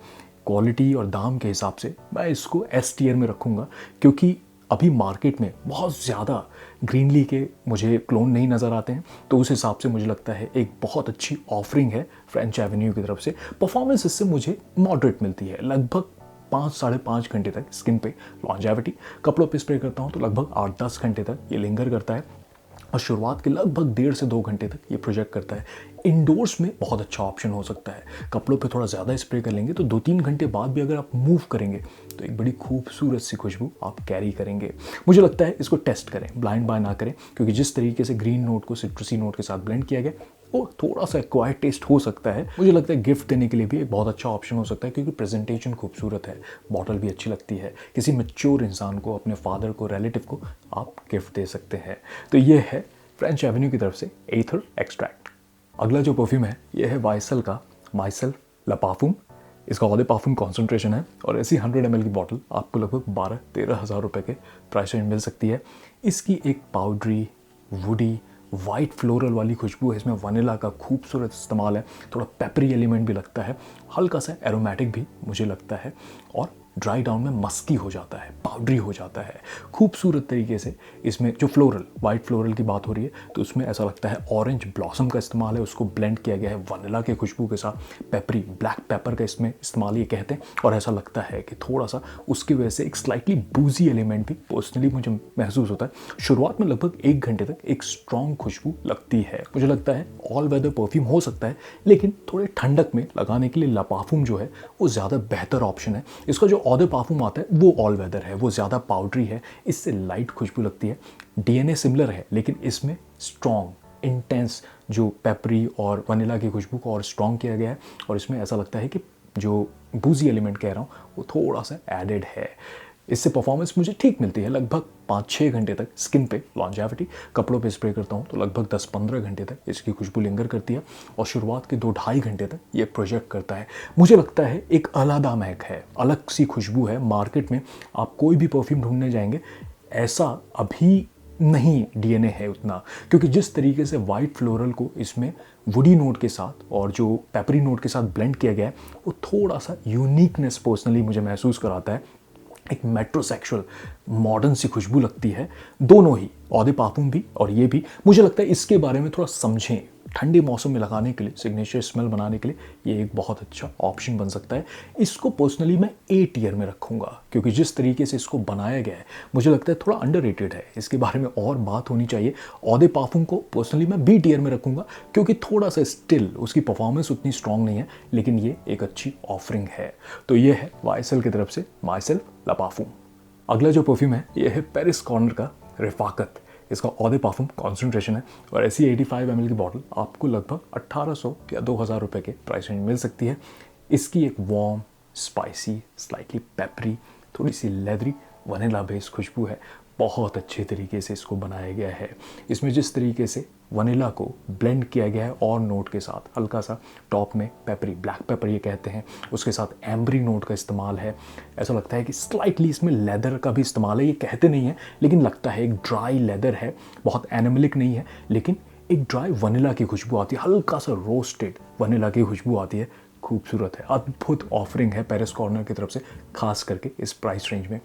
क्वालिटी और दाम के हिसाब से मैं इसको एस टियर में रखूँगा, क्योंकि अभी मार्केट में बहुत ज़्यादा ग्रीनली के मुझे क्लोन नहीं नज़र आते हैं, तो उस हिसाब से मुझे लगता है एक बहुत अच्छी ऑफरिंग है फ्रेंच एवेन्यू की तरफ से। परफॉर्मेंस इससे मुझे मॉडरेट मिलती है, लगभग 5-5.5 घंटे तक स्किन पे लॉन्जेविटी। कपड़ों पे स्प्रे करता हूँ तो लगभग 8-10 घंटे तक ये लिंगर करता है और शुरुआत के लगभग 1.5 से 2 घंटे तक ये प्रोजेक्ट करता है। इंडोर्स में बहुत अच्छा ऑप्शन हो सकता है, कपड़ों पे थोड़ा ज़्यादा स्प्रे कर लेंगे तो 2-3 घंटे बाद भी अगर आप मूव करेंगे तो एक बड़ी खूबसूरत सी खुशबू आप कैरी करेंगे। मुझे लगता है इसको टेस्ट करें, ब्लाइंड बाय ना करें, क्योंकि जिस तरीके से ग्रीन नोट को सिट्रसी नोट के साथ ब्लेंड किया गया वो थोड़ा सा क्वाइट टेस्ट हो सकता है। मुझे लगता है गिफ्ट देने के लिए भी एक बहुत अच्छा ऑप्शन हो सकता है, क्योंकि प्रेजेंटेशन खूबसूरत है, बॉटल भी अच्छी लगती है। किसी मैच्योर इंसान को, अपने फादर को, रिलेटिव को आप गिफ्ट दे सकते हैं। तो ये है फ्रेंच एवेन्यू की तरफ से एथर एक्सट्रैक्ट। अगला जो परफ्यूम है ये है वाइसल का माइसेल्फ ला पार्फूम। इसका ऑदे पार्फूम कॉन्सेंट्रेशन है और ऐसी 100 ml की बॉटल आपको लगभग 12-13 हज़ार रुपये के प्राइस रेंज मिल सकती है। इसकी एक पाउडरी, वुडी, वाइट फ्लोरल वाली खुशबू है, इसमें वनीला का खूबसूरत इस्तेमाल है, थोड़ा पेपरी एलिमेंट भी लगता है, हल्का सा एरोमेटिक भी मुझे लगता है, और ड्राई डाउन में मस्की हो जाता है, पाउडरी हो जाता है खूबसूरत तरीके से। इसमें जो फ्लोरल, वाइट फ्लोरल की बात हो रही है तो उसमें ऐसा लगता है ऑरेंज ब्लॉसम का इस्तेमाल है, उसको ब्लेंड किया गया है वनीला के खुशबू के साथ। पेपरी, ब्लैक पेपर का इसमें इस्तेमाल ये कहते हैं, और ऐसा लगता है कि थोड़ा सा उसकी वजह से एक स्लाइटली बूजी एलिमेंट भी पर्सनली मुझे महसूस होता है। शुरुआत में लगभग 1 घंटे तक एक स्ट्रॉन्ग खुशबू लगती है। मुझे लगता है ऑल वेदर परफ्यूम हो सकता है, लेकिन थोड़े ठंडक में लगाने के लिए ला पार्फूम जो है वो ज़्यादा बेहतर ऑप्शन है। इसका जो ऑदर पार्फूम आता है वो ऑल वेदर है, वो ज़्यादा पाउडरी है, इससे लाइट खुशबू लगती है। डीएनए सिमिलर है, लेकिन इसमें स्ट्रॉन्ग, इंटेंस जो पेपरी और वनीला की खुशबू को और स्ट्रॉन्ग किया गया है, और इसमें ऐसा लगता है कि जो बूजी एलिमेंट कह रहा हूँ वो थोड़ा सा एडेड है। इससे परफॉर्मेंस मुझे ठीक मिलती है, लगभग 5-6 घंटे तक स्किन पे लॉन्जेविटी। कपड़ों पे स्प्रे करता हूँ तो लगभग 10-15 घंटे तक इसकी खुशबू लिंगर करती है, और शुरुआत के 2-2.5 घंटे तक ये प्रोजेक्ट करता है। मुझे लगता है एक अलग महक है, अलग सी खुशबू है। मार्केट में आप कोई भी परफ्यूम ढूंढने जाएंगे, ऐसा अभी नहीं डीएनए है उतना, क्योंकि जिस तरीके से वाइट फ्लोरल को इसमें वुडी नोट के साथ और जो पेपरी नोट के साथ ब्लेंड किया गया है वो थोड़ा सा यूनिकनेस पर्सनली मुझे महसूस कराता है। एक मेट्रोसेक्सुअल मॉडर्न सी खुशबू लगती है। दोनों ही, ऑदे पार्फूम भी और ये भी। मुझे लगता है इसके बारे में थोड़ा समझें, ठंडे मौसम में लगाने के लिए, सिग्नेचर स्मेल बनाने के लिए ये एक बहुत अच्छा ऑप्शन बन सकता है। इसको पर्सनली मैं ए टियर में रखूँगा, क्योंकि जिस तरीके से इसको बनाया गया है मुझे लगता है थोड़ा अंडररेटेड है, इसके बारे में और बात होनी चाहिए। ऑ दे पार्फुम को पर्सनली मैं बी टियर में रखूँगा, क्योंकि थोड़ा सा स्टिल उसकी परफॉर्मेंस उतनी स्ट्रॉन्ग नहीं है, लेकिन ये एक अच्छी ऑफरिंग है। तो ये है YSL की तरफ से माई सेल्फ ला पार्फुम। अगला जो परफ्यूम है ये है पेरिस कॉर्नर का रिफाकत। इसका ऑ दे पार्फुम कॉन्सेंट्रेशन है और ऐसी 85 ml की बॉटल आपको लगभग 1800 या 2000 रुपये के प्राइस रेंज मिल सकती है। इसकी एक वार्म, स्पाइसी, स्लाइटली पेपरी, थोड़ी सी लेदरी वनीला बेस खुशबू है। बहुत अच्छे तरीके से इसको बनाया गया है। इसमें जिस तरीके से वनीला को ब्लेंड किया गया है और नोट के साथ हल्का सा टॉप में पेपरी, ब्लैक पेपर ये कहते हैं, उसके साथ एम्बरी नोट का इस्तेमाल है। ऐसा लगता है कि स्लाइटली इसमें लेदर का भी इस्तेमाल है, ये कहते नहीं है लेकिन लगता है एक ड्राई लेदर है, बहुत एनिमलिक नहीं है, लेकिन एक ड्राई वनीला की खुशबू आती है, हल्का सा रोस्टेड वनीला की खुशबू आती है। खूबसूरत है, अद्भुत ऑफरिंग है पेरिस कॉर्नर की तरफ से, खास करके इस प्राइस रेंज में।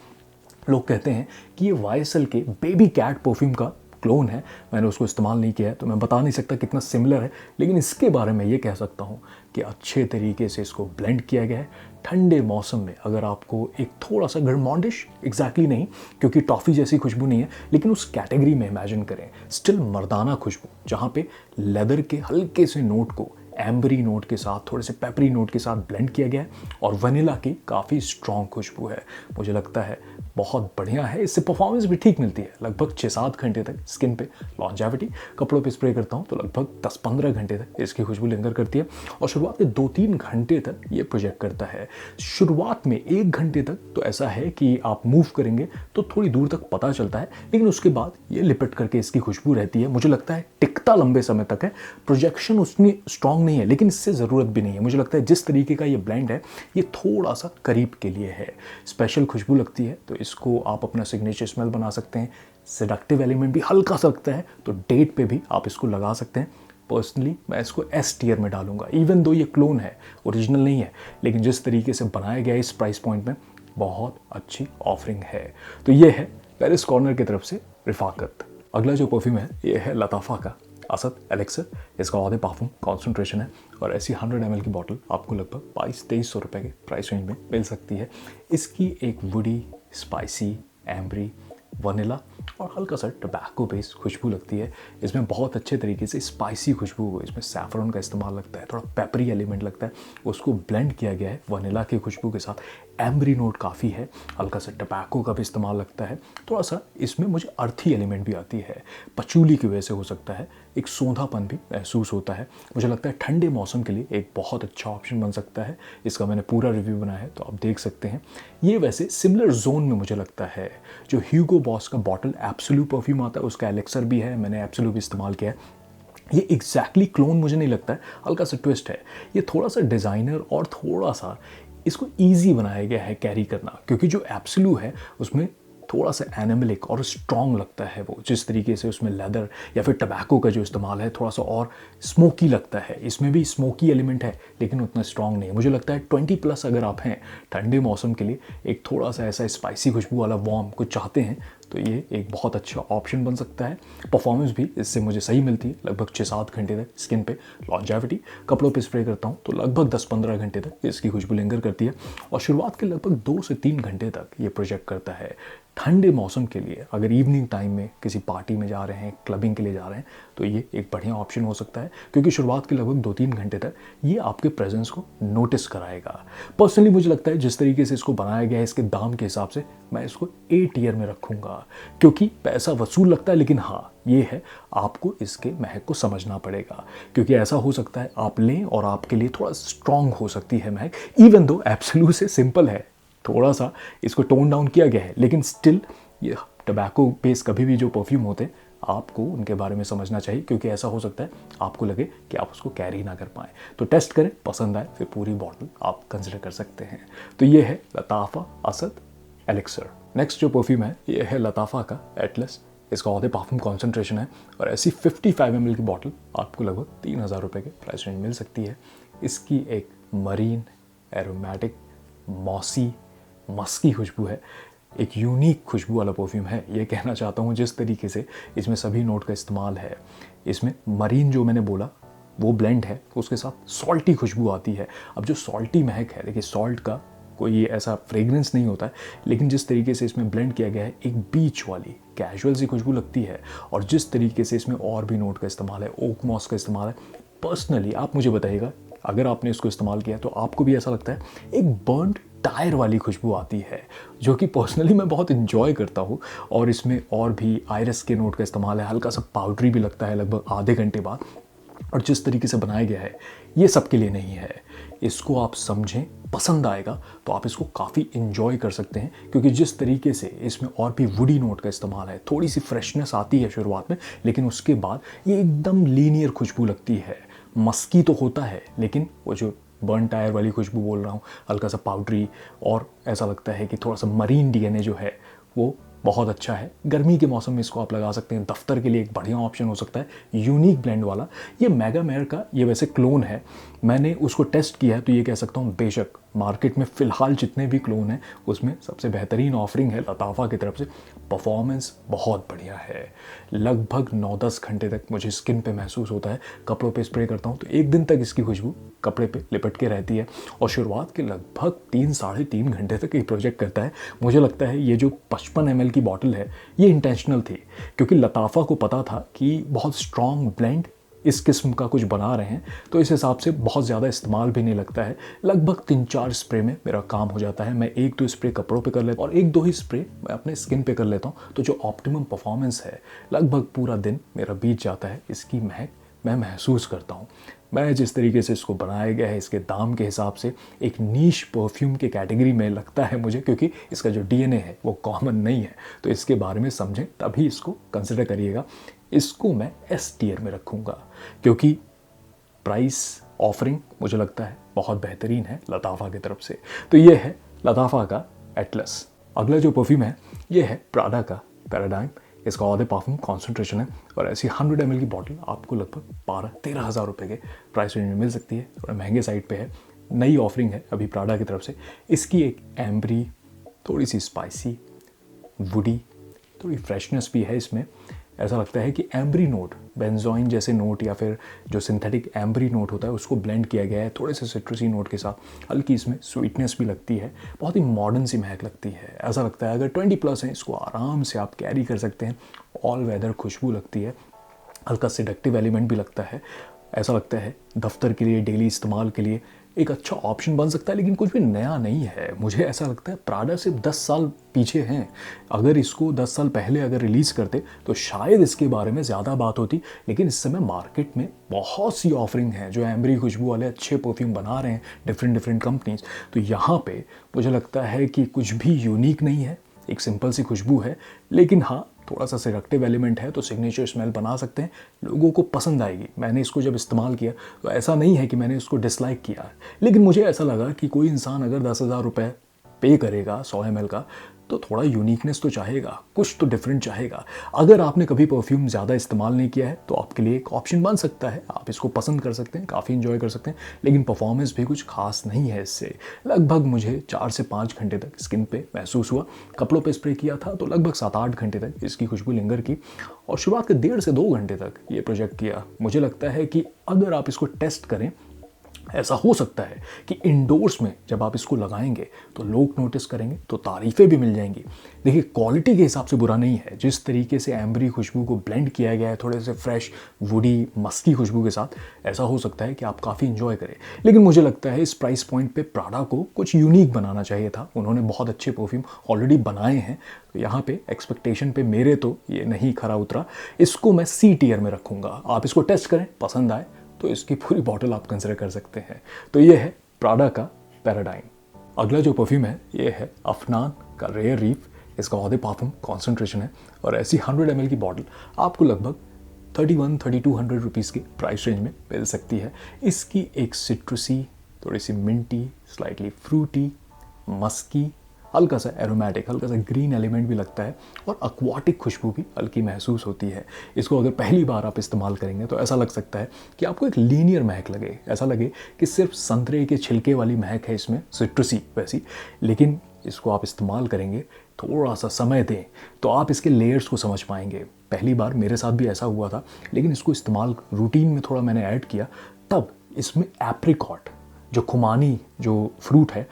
लोग कहते हैं कि ये YSL के बेबी कैट परफ्यूम का क्लोन है। मैंने उसको इस्तेमाल नहीं किया है तो मैं बता नहीं सकता कितना सिमिलर है, लेकिन इसके बारे में ये कह सकता हूँ कि अच्छे तरीके से इसको ब्लेंड किया गया है। ठंडे मौसम में अगर आपको एक थोड़ा सा गरमॉन्डिश, एग्जैक्टली नहीं क्योंकि टॉफ़ी जैसी खुशबू नहीं है, लेकिन उस कैटेगरी में इमेजिन करें, स्टिल मर्दाना खुशबू, जहाँ पे लेदर के हल्के से नोट को एम्बरी नोट के साथ, थोड़े से पेपरी नोट के साथ ब्लेंड किया गया है और वनीला की काफ़ी स्ट्रॉन्ग खुशबू है। मुझे लगता है बहुत बढ़िया है। इससे परफॉर्मेंस भी ठीक मिलती है, लगभग 6-7 घंटे तक स्किन पे लॉन्जेविटी। कपड़ों पे स्प्रे करता हूँ तो लगभग 10-15 घंटे तक इसकी खुशबू लिंगर करती है और शुरुआत के 2-3 घंटे तक ये प्रोजेक्ट करता है। शुरुआत में 1 घंटे तक तो ऐसा है कि आप मूव करेंगे तो थोड़ी दूर तक पता चलता है, लेकिन उसके बाद ये लिपट करके इसकी खुशबू रहती है। मुझे लगता है टिकता लंबे समय तक है। प्रोजेक्शन उतनी स्ट्रॉन्ग नहीं है, लेकिन इससे ज़रूरत भी नहीं है। मुझे लगता है जिस तरीके का ये ब्लेंड है ये थोड़ा सा करीब के लिए है, स्पेशल खुशबू लगती है, तो इसको आप अपना सिग्नेचर स्मेल बना सकते हैं। सेडक्टिव एलिमेंट भी हल्का सा लगता है तो डेट पे भी आप इसको लगा सकते हैं। पर्सनली मैं इसको S टियर में डालूंगा, इवन दो ये क्लोन है, ओरिजिनल नहीं है, लेकिन जिस तरीके से बनाया गया है इस प्राइस पॉइंट में बहुत अच्छी ऑफरिंग है। तो ये है पेरिस कॉर्नर की तरफ से रिफाकत। अगला जो परफ्यूम है ये है लताफ़ा का असद एलेक्सर। इसका ऑ दे पार्फुम कॉन्सेंट्रेशन है और ऐसी 100 ml की बॉटल आपको लगभग 2200-2300 रुपये के प्राइस रेंज में मिल सकती है। इसकी एक वुडी, स्पाइसी, एम्बरी, वनीला और हल्का सा टबैको बेस्ड खुशबू लगती है। इसमें बहुत अच्छे तरीके से स्पाइसी खुशबू, इसमें सैफरन का इस्तेमाल लगता है, थोड़ा पेपरी एलिमेंट लगता है, उसको ब्लेंड किया गया है वनीला की खुशबू के साथ। एम्बरी नोट काफ़ी है, हल्का सा टबैको का भी इस्तेमाल लगता है, थोड़ा सा इसमें मुझे अर्थी एलिमेंट भी आती है, पचूली की वजह से हो सकता है, एक सोंधापन भी महसूस होता है। मुझे लगता है ठंडे मौसम के लिए एक बहुत अच्छा ऑप्शन बन सकता है। इसका मैंने पूरा रिव्यू बनाया है तो आप देख सकते हैं। ये वैसे सिमिलर जोन में मुझे लगता है जो ह्यूगो बॉस का बॉटल एब्सोल्यूट परफ्यूम आता है, उसका एलेक्सर भी है, मैंने एब्सोल्यूट भी इस्तेमाल किया है। ये एग्जैक्टली क्लोन मुझे नहीं लगता है, हल्का सा ट्विस्ट है। ये थोड़ा सा डिज़ाइनर और थोड़ा सा इसको ईजी बनाया गया है कैरी करना, क्योंकि जो एब्सोल्यूट है उसमें थोड़ा सा एनिमलिक और स्ट्रॉन्ग लगता है वो, जिस तरीके से उसमें लेदर या फिर टबैको का जो इस्तेमाल है थोड़ा सा और स्मोकी लगता है। इसमें भी स्मोकी एलिमेंट है लेकिन उतना स्ट्रॉन्ग नहीं है। मुझे लगता है 20+ अगर आप हैं ठंडे मौसम के लिए एक थोड़ा सा ऐसा स्पाइसी खुशबू वाला वार्म कुछ चाहते हैं तो ये एक बहुत अच्छा ऑप्शन बन सकता है। परफॉर्मेंस भी इससे मुझे सही मिलती है, लगभग 6-7 घंटे तक स्किन पे लॉन्जेविटी। कपड़ों पे स्प्रे करता हूँ तो लगभग 10-15 घंटे तक इसकी खुशबू लिंगर करती है और शुरुआत के लगभग 2 से 3 घंटे तक ये प्रोजेक्ट करता है। ठंडे मौसम के लिए अगर इवनिंग टाइम में किसी पार्टी में जा रहे हैं, क्लबिंग के लिए जा रहे हैं तो ये एक बढ़िया ऑप्शन हो सकता है, क्योंकि शुरुआत के लगभग 2-3 घंटे तक ये आपके प्रेजेंस को नोटिस कराएगा। पर्सनली मुझे लगता है जिस तरीके से इसको बनाया गया है इसके दाम के हिसाब से मैं इसको A टियर में रखूँगा, क्योंकि पैसा वसूल लगता है, लेकिन हाँ ये है आपको इसके महक को समझना पड़ेगा, क्योंकि ऐसा हो सकता है आप लें और आपके लिए थोड़ा स्ट्रॉन्ग हो सकती है महक, इवन दो एब्सोल्यूट से सिंपल है, थोड़ा सा इसको टोन डाउन किया गया है, लेकिन स्टिल ये टबैको बेस कभी भी जो परफ्यूम होते हैं आपको उनके बारे में समझना चाहिए, क्योंकि ऐसा हो सकता है आपको लगे कि आप उसको कैरी ना कर पाएँ। तो टेस्ट करें, पसंद आए फिर पूरी बॉटल आप कंसिडर कर सकते हैं। तो ये है लताफ़ा असद एलेक्सर। नेक्स्ट जो परफ्यूम है ये है लताफ़ा का एटलस। इसका ऑ दे पार्फुम कॉन्सेंट्रेशन है और ऐसी 55 ml की बॉटल आपको लगभग 3000 रुपये के प्राइस रेंज मिल सकती है। इसकी एक मरीन, एरोमेटिक, मॉसी, मस्की खुशबू है, एक यूनिक खुशबू वाला परफ्यूम है। ये कहना चाहता हूँ जिस तरीके से इसमें सभी नोट का इस्तेमाल है, इसमें मरीन जो मैंने बोला वो ब्लेंड है, उसके साथ सॉल्टी खुशबू आती है। अब जो सॉल्टी महक है, देखिए सॉल्ट का कोई ऐसा फ्रेग्रेंस नहीं होता है, लेकिन जिस तरीके से इसमें ब्लेंड किया गया है एक बीच वाली कैजुअल सी खुशबू लगती है। और जिस तरीके से इसमें और भी नोट का इस्तेमाल है, ओक मॉस का इस्तेमाल है, पर्सनली आप मुझे बताइएगा अगर आपने इसको इस्तेमाल किया तो आपको भी ऐसा लगता है एक बर्न्ड टायर वाली खुशबू आती है, जो कि पर्सनली मैं बहुत इन्जॉय करता हूँ। और इसमें और भी आयरस के नोट का इस्तेमाल है, हल्का सा पाउडरी भी लगता है लगभग आधे घंटे बाद। और जिस तरीके से बनाया गया है ये सबके लिए नहीं है, इसको आप समझें, पसंद आएगा तो आप इसको काफ़ी इन्जॉय कर सकते हैं, क्योंकि जिस तरीके से इसमें और भी वुडी नोट का इस्तेमाल है, थोड़ी सी फ्रेशनेस आती है शुरुआत में, लेकिन उसके बाद ये एकदम लीनियर खुशबू लगती है। मस्की तो होता है, लेकिन वो जो बर्न टायर वाली खुशबू बोल रहा हूँ, हल्का सा पाउडरी, और ऐसा लगता है कि थोड़ा सा मरीन डीएनए जो है वो बहुत अच्छा है। गर्मी के मौसम में इसको आप लगा सकते हैं, दफ्तर के लिए एक बढ़िया ऑप्शन हो सकता है, यूनिक ब्लेंड वाला। ये मेगा मेयर का ये वैसे क्लोन है, मैंने उसको टेस्ट किया है तो ये कह सकता हूँ बेशक मार्केट में फ़िलहाल जितने भी क्लोन हैं उसमें सबसे बेहतरीन ऑफरिंग है लताफ़ा की तरफ से। परफॉर्मेंस बहुत बढ़िया है, लगभग 9-10 घंटे तक मुझे स्किन पे महसूस होता है। कपड़ों पे स्प्रे करता हूँ तो 1 दिन तक इसकी खुशबू कपड़े पे लिपट के रहती है, और शुरुआत के लगभग 3-3.5 घंटे तक ये प्रोजेक्ट करता है। मुझे लगता है ये जो 55 ml की बॉटल है ये इंटेंशनल थी, क्योंकि लताफ़ा को पता था कि बहुत स्ट्रॉन्ग ब्लेंड इस किस्म का कुछ बना रहे हैं, तो इस हिसाब से बहुत ज़्यादा इस्तेमाल भी नहीं लगता है। लगभग 3-4 स्प्रे में मेरा काम हो जाता है। मैं 1-2 स्प्रे कपड़ों पे कर लेता हूँ और 1-2 ही स्प्रे मैं अपने स्किन पे कर लेता हूँ, तो जो ऑप्टिमम परफॉर्मेंस है लगभग पूरा दिन मेरा बीत जाता है, इसकी महक मैं महसूस करता हूँ। मैं जिस तरीके से इसको बनाया गया है, इसके दाम के हिसाब से एक नीश परफ्यूम के कैटेगरी में लगता है मुझे, क्योंकि इसका जो डीएनए है वो कॉमन नहीं है, तो इसके बारे में समझें तभी इसको कंसिडर करिएगा। इसको मैं एस टियर में रखूँगा, क्योंकि प्राइस ऑफरिंग मुझे लगता है बहुत बेहतरीन है लताफ़ा की तरफ से। तो ये है लताफ़ा का एटलस। अगला जो परफ्यूम है ये है प्राडा का पैराडाइम। इसका ऑधे पार्फुम कॉन्सेंट्रेशन है, और ऐसी 100 ml की बॉटल आपको लगभग 12-13 हज़ार रुपये के प्राइस रेंज में मिल सकती है, और महंगे साइड पे है। नई ऑफरिंग है अभी प्राडा की तरफ से। इसकी एक एम्बरी, थोड़ी सी स्पाइसी, वुडी, थोड़ी फ्रेशनेस भी है इसमें। ऐसा लगता है कि एम्बरी नोट, बेंजोइन जैसे नोट या फिर जो सिंथेटिक एम्बरी नोट होता है उसको ब्लेंड किया गया है थोड़े से सिट्रसी नोट के साथ। हल्की इसमें स्वीटनेस भी लगती है, बहुत ही मॉडर्न सी महक लगती है। ऐसा लगता है अगर 20+ हैं इसको आराम से आप कैरी कर सकते हैं। ऑल वेदर खुशबू लगती है, हल्का सेडक्टिव एलिमेंट भी लगता है। ऐसा लगता है दफ्तर के लिए, डेली इस्तेमाल के लिए एक अच्छा ऑप्शन बन सकता है, लेकिन कुछ भी नया नहीं है। मुझे ऐसा लगता है प्राडा सिर्फ 10 साल पीछे हैं। अगर इसको 10 साल पहले अगर रिलीज़ करते तो शायद इसके बारे में ज़्यादा बात होती, लेकिन इस समय मार्केट में बहुत सी ऑफरिंग है जो एम्बरी खुशबू वाले अच्छे परफ्यूम बना रहे हैं डिफरेंट कंपनीज। तो यहाँ पे मुझे लगता है कि कुछ भी यूनिक नहीं है, एक सिंपल सी खुशबू है, लेकिन हाँ थोड़ा सा सेडक्टिव एलिमेंट है, तो सिग्नेचर स्मेल बना सकते हैं, लोगों को पसंद आएगी। मैंने इसको जब इस्तेमाल किया तो ऐसा नहीं है कि मैंने इसको डिसलाइक किया है, लेकिन मुझे ऐसा लगा कि कोई इंसान अगर 10,000 रुपये पे करेगा 100 ml का, तो थोड़ा यूनिकनेस तो चाहेगा, कुछ तो डिफरेंट चाहेगा। अगर आपने कभी परफ्यूम ज़्यादा इस्तेमाल नहीं किया है तो आपके लिए एक ऑप्शन बन सकता है, आप इसको पसंद कर सकते हैं, काफ़ी इन्जॉय कर सकते हैं, लेकिन परफॉर्मेंस भी कुछ खास नहीं है इससे। लगभग मुझे 4 से 5 घंटे तक स्किन पे महसूस हुआ। कपड़ों पे स्प्रे किया था तो लगभग 7-8 घंटे तक इसकी खुशबू लिंगर की, और शुरुआत के 1.5 से 2 घंटे तक ये प्रोजेक्ट किया। मुझे लगता है कि अगर आप इसको टेस्ट करें, ऐसा हो सकता है कि इंडोर्स में जब आप इसको लगाएंगे तो लोग नोटिस करेंगे, तो तारीफ़ें भी मिल जाएंगी। देखिए क्वालिटी के हिसाब से बुरा नहीं है, जिस तरीके से एम्बरी खुशबू को ब्लेंड किया गया है थोड़े से फ्रेश वुडी मस्की खुशबू के साथ, ऐसा हो सकता है कि आप काफ़ी इन्जॉय करें। लेकिन मुझे लगता है इस प्राइस पॉइंट पे प्राडा को कुछ यूनिक बनाना चाहिए था। उन्होंने बहुत अच्छे परफ्यूम ऑलरेडी बनाए हैं, तो यहाँ पे एक्सपेक्टेशन पे मेरे तो ये नहीं खरा उतरा। इसको मैं सी टियर में रखूँगा। आप इसको टेस्ट करें, पसंद आए तो इसकी पूरी बॉटल आप कंसिडर कर सकते हैं। तो ये है प्राडा का पैराडाइम। अगला जो परफ्यूम है ये है अफनान का रेयर रीफ। इसका ऑधे पार्फुम कॉन्सेंट्रेशन है, और ऐसी 100 ml की बॉटल आपको लगभग 31-3200 रुपीज़ के प्राइस रेंज में मिल सकती है। इसकी एक सिट्रसी, थोड़ी सी मिंटी, स्लाइटली फ्रूटी, मस्की, हल्का सा एरोमेटिक, हल्का सा ग्रीन एलिमेंट भी लगता है, और एक्वाटिक खुशबू भी हल्की महसूस होती है। इसको अगर पहली बार आप इस्तेमाल करेंगे तो ऐसा लग सकता है कि आपको एक लीनियर महक लगे, ऐसा लगे कि सिर्फ संतरे के छिलके वाली महक है इसमें, सिट्रसी वैसी। लेकिन इसको आप इस्तेमाल करेंगे, थोड़ा सा समय दें तो आप इसके लेयर्स को समझ पाएंगे। पहली बार मेरे साथ भी ऐसा हुआ था, लेकिन इसको इस्तेमाल रूटीन में थोड़ा मैंने ऐड किया, तब इसमें एप्रिकॉट जो खुमानी जो फ्रूट है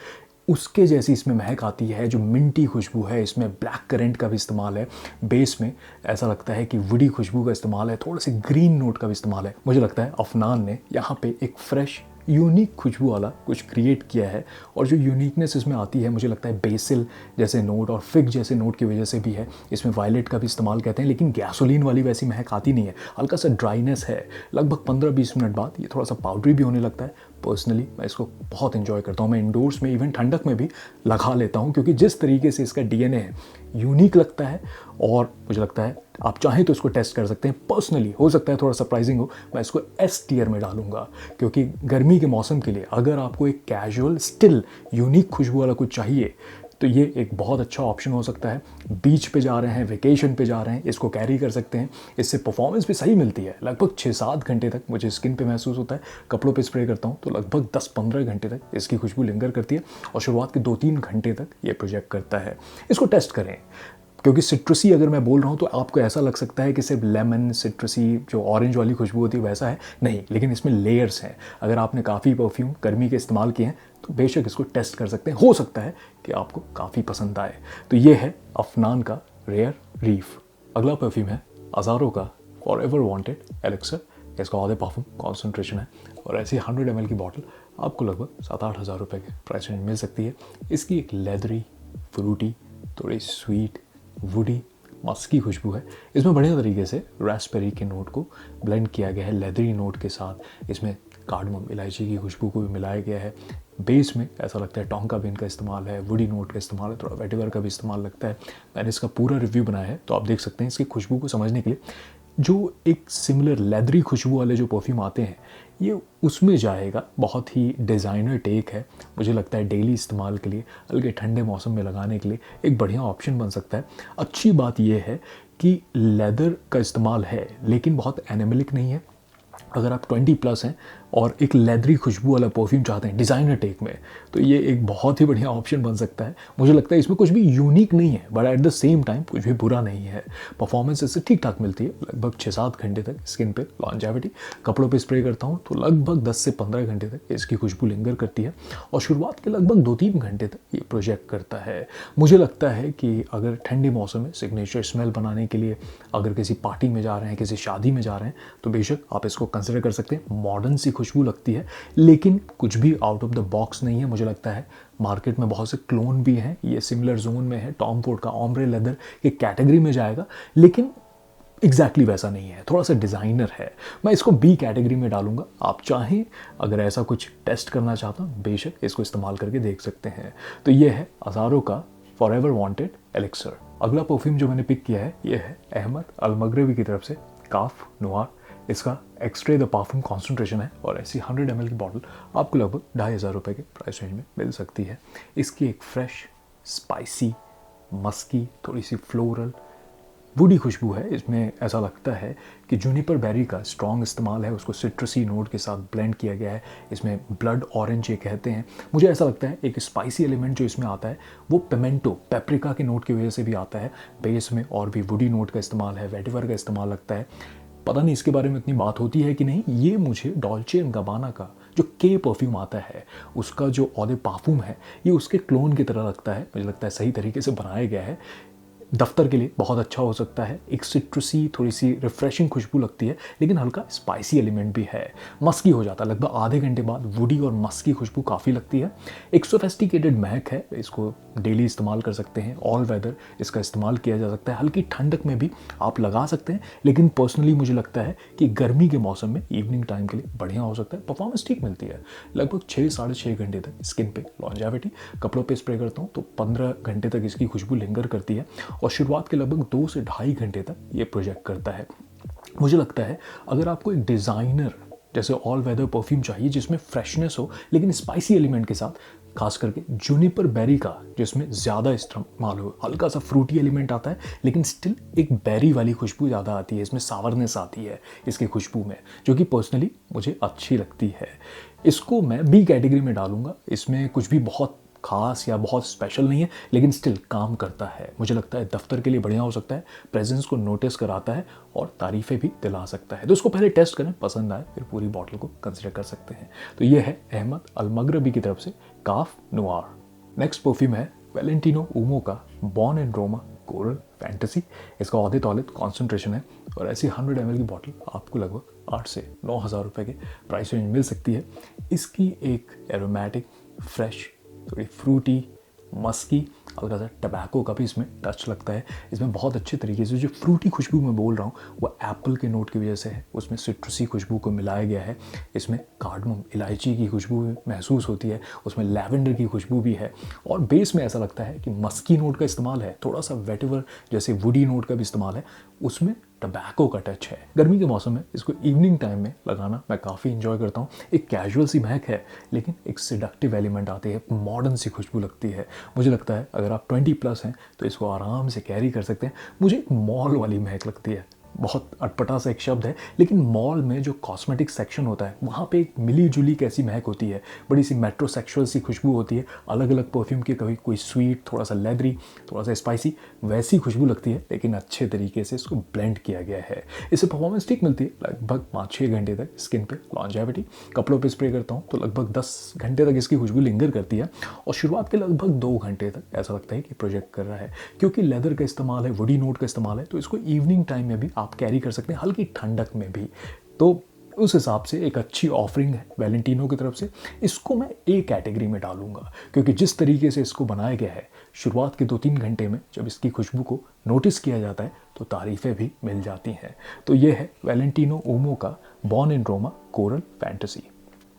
उसके जैसी इसमें महक आती है, जो मिंटी खुशबू है, इसमें ब्लैक करेंट का भी इस्तेमाल है, बेस में ऐसा लगता है कि वुडी खुशबू का इस्तेमाल है, थोड़ा सी ग्रीन नोट का भी इस्तेमाल है। मुझे लगता है अफनान ने यहाँ पे एक फ्रेश यूनिक खुशबू वाला कुछ क्रिएट किया है, और जो यूनिकनेस इसमें आती है मुझे लगता है बेसिल जैसे नोट और फिग जैसे नोट की वजह से भी है। इसमें वायलेट का भी इस्तेमाल कहते हैं, लेकिन गैसोलीन वाली वैसी महक आती नहीं है, हल्का सा ड्राइनेस है। लगभग 15-20 मिनट बाद ये थोड़ा सा पाउडरी भी होने लगता है। पर्सनली मैं इसको बहुत इन्जॉय करता हूँ, मैं इंडोर्स में इवन ठंडक में भी लगा लेता हूँ, क्योंकि जिस तरीके से इसका डीएनए है यूनिक लगता है, और मुझे लगता है आप चाहें तो इसको टेस्ट कर सकते हैं। पर्सनली हो सकता है थोड़ा सरप्राइजिंग हो, मैं इसको एस टियर में डालूंगा, क्योंकि गर्मी के मौसम के लिए अगर आपको एक कैजुअल स्टिल यूनिक खुशबू वाला कुछ चाहिए तो ये एक बहुत अच्छा ऑप्शन हो सकता है। बीच पे जा रहे हैं, वेकेशन पे जा रहे हैं, इसको कैरी कर सकते हैं। इससे परफॉर्मेंस भी सही मिलती है, लगभग 6-7 घंटे तक मुझे स्किन पे महसूस होता है। कपड़ों पे स्प्रे करता हूँ तो लगभग 10-15 घंटे तक इसकी खुशबू लिंगर करती है, और शुरुआत के 2-3 घंटे तक ये प्रोजेक्ट करता है। इसको टेस्ट करें, क्योंकि सिट्रसी अगर मैं बोल रहा हूँ तो आपको ऐसा लग सकता है कि सिर्फ लेमन सिट्रसी जो ऑरेंज वाली खुशबू होती है वैसा है, नहीं, लेकिन इसमें लेयर्स हैं। अगर आपने काफ़ी परफ्यूम गर्मी के इस्तेमाल किए हैं तो बेशक इसको टेस्ट कर सकते हैं, हो सकता है कि आपको काफ़ी पसंद आए। तो ये है अफनान का रेयर रीफ। अगला परफ्यूम है अज़ारो का फॉरएवर वांटेड एलेक्सर। इसका ऑधे परफ्यूम कॉन्सेंट्रेशन है, और ऐसी 100 ml की बॉटल आपको लगभग 7-8 हज़ार रुपये के प्राइस रेंज मिल सकती है। इसकी एक लेदरी, फ्रूटी, थोड़ी स्वीट, वुडी, मस्की खुशबू है। इसमें बढ़िया तरीके से रास्पबेरी के नोट को ब्लेंड किया गया है लेदरी नोट के साथ। इसमें कार्डमम, इलायची की खुशबू को भी मिलाया गया है। बेस में ऐसा लगता है टोंका बीन का इस्तेमाल है, वुडी नोट का इस्तेमाल है, थोड़ा वेटिवर का भी इस्तेमाल लगता है। मैंने इसका पूरा रिव्यू बनाया है, तो आप देख सकते हैं। इसकी खुशबू को समझने के लिए जो एक सिमिलर लेदरी खुशबू वाले जो परफ्यूम आते हैं ये उसमें जाएगा। बहुत ही डिज़ाइनर टेक है, मुझे लगता है डेली इस्तेमाल के लिए, हल्के ठंडे मौसम में लगाने के लिए एक बढ़िया ऑप्शन बन सकता है। अच्छी बात यह है कि लेदर का इस्तेमाल है, लेकिन बहुत एनिमलिक नहीं है। अगर आप 20+ हैं और एक लेदरी खुशबू वाला परफ्यूम चाहते हैं डिज़ाइनर टेक में, तो ये एक बहुत ही बढ़िया ऑप्शन बन सकता है। मुझे लगता है इसमें कुछ भी यूनिक नहीं है, but at the same time कुछ भी बुरा नहीं है। परफॉर्मेंस इससे ठीक ठाक मिलती है, लगभग 6-7 घंटे तक स्किन पे लॉन्जेविटी। कपड़ों पे स्प्रे करता हूँ तो लगभग 10 से 15 घंटे तक इसकी खुशबू लिंगर करती है, और शुरुआत के लगभग 2-3 घंटे तक ये प्रोजेक्ट करता है। मुझे लगता है कि अगर ठंडे मौसम में सिग्नेचर स्मेल बनाने के लिए अगर किसी पार्टी में जा रहे हैं, किसी शादी में जा रहे हैं, तो बेशक आप इसको कंसिडर कर सकते हैं। मॉडर्न सी खुशबू लगती है, लेकिन कुछ भी आउट ऑफ द बॉक्स नहीं है। मुझे लगता है मार्केट में बहुत से क्लोन भी हैं, ये सिमिलर जोन में है। टॉम फोर्ड का ऑम्ब्रे लेदर ये कैटेगरी में जाएगा, लेकिन एग्जैक्टली वैसा नहीं है, थोड़ा सा डिज़ाइनर है। मैं इसको बी कैटेगरी में डालूंगा। आप चाहें अगर ऐसा कुछ टेस्ट करना चाहता हूँ, बेशक इसको इस्तेमाल करके देख सकते हैं। तो ये है अज़ारो का फॉरएवर वांटेड एलेक्सर। अगला परफ्यूम जो मैंने पिक किया है ये है अहमद अल-मगरबी की तरफ से काफ नोआर। इसका एक्सट्रे द परफ्यूम कॉन्सेंट्रेशन है, और ऐसी 100 ml की बॉटल आपको लगभग 2,500 रुपये के प्राइस रेंज में मिल सकती है। इसकी एक फ्रेश, स्पाइसी, मस्की, थोड़ी सी फ्लोरल, वुडी खुशबू है। इसमें ऐसा लगता है कि जूनिपर बेरी का स्ट्रॉन्ग इस्तेमाल है, उसको सिट्रसी नोट के साथ ब्लेंड किया गया है। इसमें ब्लड ऑरेंज ये कहते हैं। मुझे ऐसा लगता है एक स्पाइसी एलिमेंट जो इसमें आता है वो पिमेंटो, पेपरिका के नोट की वजह से भी आता है। बेस में और भी वुडी नोट का इस्तेमाल है, वेटिवर का इस्तेमाल लगता है। पता नहीं इसके बारे में इतनी बात होती है कि नहीं। ये मुझे डॉल्चे एंड गबाना का जो के परफ्यूम आता है उसका जो ऑधे परफ्यूम है ये उसके क्लोन की तरह लगता है। मुझे लगता है सही तरीके से बनाया गया है, दफ्तर के लिए बहुत अच्छा हो सकता है। एक सिट्रसी, थोड़ी सी रिफ्रेशिंग खुशबू लगती है, लेकिन हल्का स्पाइसी एलिमेंट भी है। मस्की हो जाता है लगभग आधे घंटे बाद। वुडी और मस्की खुशबू काफ़ी लगती है। एक सोफेस्टिकेटेड महक है, इसको डेली इस्तेमाल कर सकते हैं। ऑल वेदर इसका इस्तेमाल किया जा सकता है, हल्की ठंडक में भी आप लगा सकते हैं। लेकिन पर्सनली मुझे लगता है कि गर्मी के मौसम में इवनिंग टाइम के लिए बढ़िया हो सकता है। परफॉर्मेंस ठीक मिलती है, लगभग 6-6.5 घंटे तक स्किन पे लॉन्जेविटी। कपड़ों पे स्प्रे करता हूँ तो 15 घंटे तक इसकी खुशबू लिंगर करती है, और शुरुआत के लगभग 2 से 2.5 घंटे तक ये प्रोजेक्ट करता है। मुझे लगता है अगर आपको एक डिज़ाइनर जैसे ऑल वेदर परफ्यूम चाहिए जिसमें फ्रेशनेस हो लेकिन स्पाइसी एलिमेंट के साथ, खास करके जूनिपर बेरी का जिसमें ज़्यादा इस्तेमाल हो, हल्का सा फ्रूटी एलिमेंट आता है लेकिन स्टिल एक बेरी वाली खुशबू ज़्यादा आती है, इसमें सावरनेस आती है इसकी खुशबू में, जो कि पर्सनली मुझे अच्छी लगती है। इसको मैं बी कैटेगरी में डालूंगा। इसमें कुछ भी बहुत खास या बहुत स्पेशल नहीं है, लेकिन स्टिल काम करता है। मुझे लगता है दफ्तर के लिए बढ़िया हो सकता है, प्रेजेंस को नोटिस कराता है और तारीफ़ें भी दिला सकता है। तो इसको पहले टेस्ट करें, पसंद आए फिर पूरी बॉटल को कंसिडर कर सकते हैं। तो ये है अहमद अल-मगरबी की तरफ से काफ नोआर। नेक्स्ट परफ्यूम है वैलेंटिनो उमो का born in Roma coral fantasy. इसका औदे तौलित कॉन्सेंट्रेशन है और ऐसी 100 ml की बॉटल आपको लगभग 8 से 9 हज़ार रुपये के प्राइस रेंज मिल सकती है। इसकी एक एरोमेटिक, फ्रेश, थोड़ी फ्रूटी, मस्की, हल्का सा टबैको का भी इसमें टच लगता है। इसमें बहुत अच्छे तरीके से जो फ्रूटी खुशबू मैं बोल रहा हूँ वो एप्पल के नोट की वजह से है, उसमें सिट्रसी खुशबू को मिलाया गया है। इसमें कार्डमम, इलायची की खुशबू महसूस होती है, उसमें लैवेंडर की खुशबू भी है और बेस में ऐसा लगता है कि मस्की नोट का इस्तेमाल है, थोड़ा सा वेटिवर जैसे वुडी नोट का भी इस्तेमाल है, उसमें टबैको का टच है। गर्मी के मौसम में इसको इवनिंग टाइम में लगाना मैं काफ़ी इंजॉय करता हूँ। एक कैजुअल सी महक है लेकिन एक सिडक्टिव एलिमेंट आती है, मॉडर्न सी खुशबू लगती है। मुझे लगता है अगर आप 20+ हैं तो इसको आराम से कैरी कर सकते हैं। मुझे एक मॉल वाली महक लगती है, बहुत अटपटा सा एक शब्द है, लेकिन मॉल में जो कॉस्मेटिक सेक्शन होता है वहाँ पे एक मिली जुली कैसी महक होती है, बड़ी सी मेट्रोसेक्सुअल सी खुशबू होती है। अलग अलग परफ्यूम की कभी कोई स्वीट, थोड़ा सा लेदरी, थोड़ा सा स्पाइसी, वैसी खुशबू लगती है, लेकिन अच्छे तरीके से इसको ब्लेंड किया गया है। इससे परफॉर्मेंस ठीक मिलती है लगभग 5-6 घंटे तक। स्किन पे लॉन्जेविटी, कपड़ों पे स्प्रे करता हूँ तो लगभग 10 घंटे तक इसकी खुशबू लिंगर करती है और शुरुआत के लगभग 2 घंटे तक ऐसा लगता है कि प्रोजेक्ट कर रहा है। क्योंकि लेदर का इस्तेमाल है, वुडी नोट का इस्तेमाल है, तो इसको इवनिंग टाइम में भी आप कैरी कर सकते हैं, हल्की ठंडक में भी। तो उस हिसाब से एक अच्छी ऑफरिंग है वैलेंटिनो की तरफ से। इसको मैं ए कैटेगरी में डालूंगा क्योंकि जिस तरीके से इसको बनाया गया है, शुरुआत के 2-3 घंटे में जब इसकी खुशबू को नोटिस किया जाता है तो तारीफ़ें भी मिल जाती हैं। तो ये है वैलेंटिनो उमो का born in Roma coral fantasy.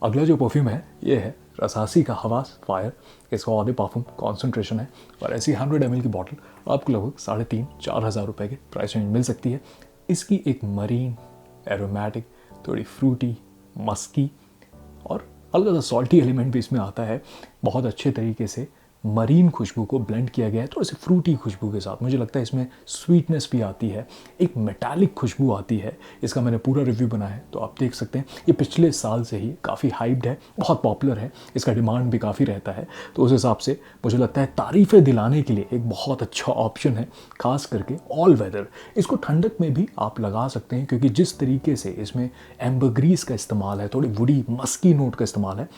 अगला जो परफ्यूम है ये है रसासी का हवास फायर। इसका ऑदे पार्फुम कॉन्सेंट्रेशन है और ऐसी 100 ml की बॉटल आपको लगभग 3,500-4 हज़ार रुपये के प्राइस रेंज मिल सकती है। इसकी एक मरीन, एरोमेटिक, थोड़ी फ्रूटी, मस्की और हल्का सा सॉल्टी एलिमेंट भी इसमें आता है। बहुत अच्छे तरीके से मरीन खुशबू को ब्लेंड किया गया है, थोड़ी सी फ्रूटी खुशबू के साथ। मुझे लगता है इसमें स्वीटनेस भी आती है, एक मेटालिक खुशबू आती है। इसका मैंने पूरा रिव्यू बनाया है तो आप देख सकते हैं। ये पिछले साल से ही काफ़ी हाइप्ड है, बहुत पॉपुलर है, इसका डिमांड भी काफ़ी रहता है। तो उस हिसाब से मुझे लगता है तारीफ़ें दिलाने के लिए एक बहुत अच्छा ऑप्शन है, खास करके ऑल वेदर। इसको ठंडक में भी आप लगा सकते हैं क्योंकि जिस तरीके से इसमें एम्बरग्रीस का इस्तेमाल है, थोड़ी वुडी मस्की नोट का इस्तेमाल है,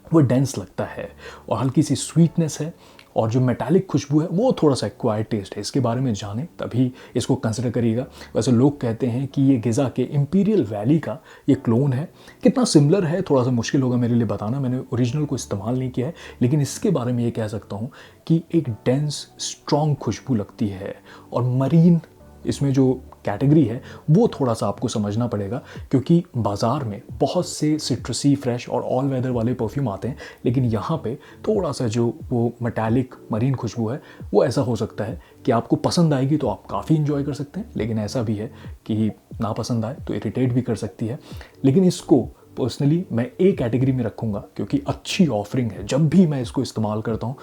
वो डेंस लगता है और हल्की सी स्वीटनेस है और जो मेटालिक खुशबू है वो थोड़ा सा एक्वायर्ड टेस्ट है। इसके बारे में जानें तभी इसको कंसिडर करिएगा। वैसे लोग कहते हैं कि ये गिज़ा के इंपीरियल वैली का ये क्लोन है। कितना सिमिलर है थोड़ा सा मुश्किल होगा मेरे लिए बताना, मैंने ओरिजिनल को इस्तेमाल नहीं किया है, लेकिन इसके बारे में ये कह सकता हूँ कि एक डेंस स्ट्रॉन्ग खुशबू लगती है और मरीन इसमें जो कैटेगरी है वो थोड़ा सा आपको समझना पड़ेगा क्योंकि बाज़ार में बहुत से सिट्रसी, फ्रेश और ऑल वेदर वाले परफ्यूम आते हैं, लेकिन यहाँ पे थोड़ा सा जो वो मेटालिक मरीन खुशबू है वो ऐसा हो सकता है कि आपको पसंद आएगी तो आप काफ़ी इंजॉय कर सकते हैं, लेकिन ऐसा भी है कि ना पसंद आए तो इरिटेट भी कर सकती है। लेकिन इसको पर्सनली मैं ए कैटेगरी में रखूँगा क्योंकि अच्छी ऑफरिंग है। जब भी मैं इसको इस्तेमाल करता हूँ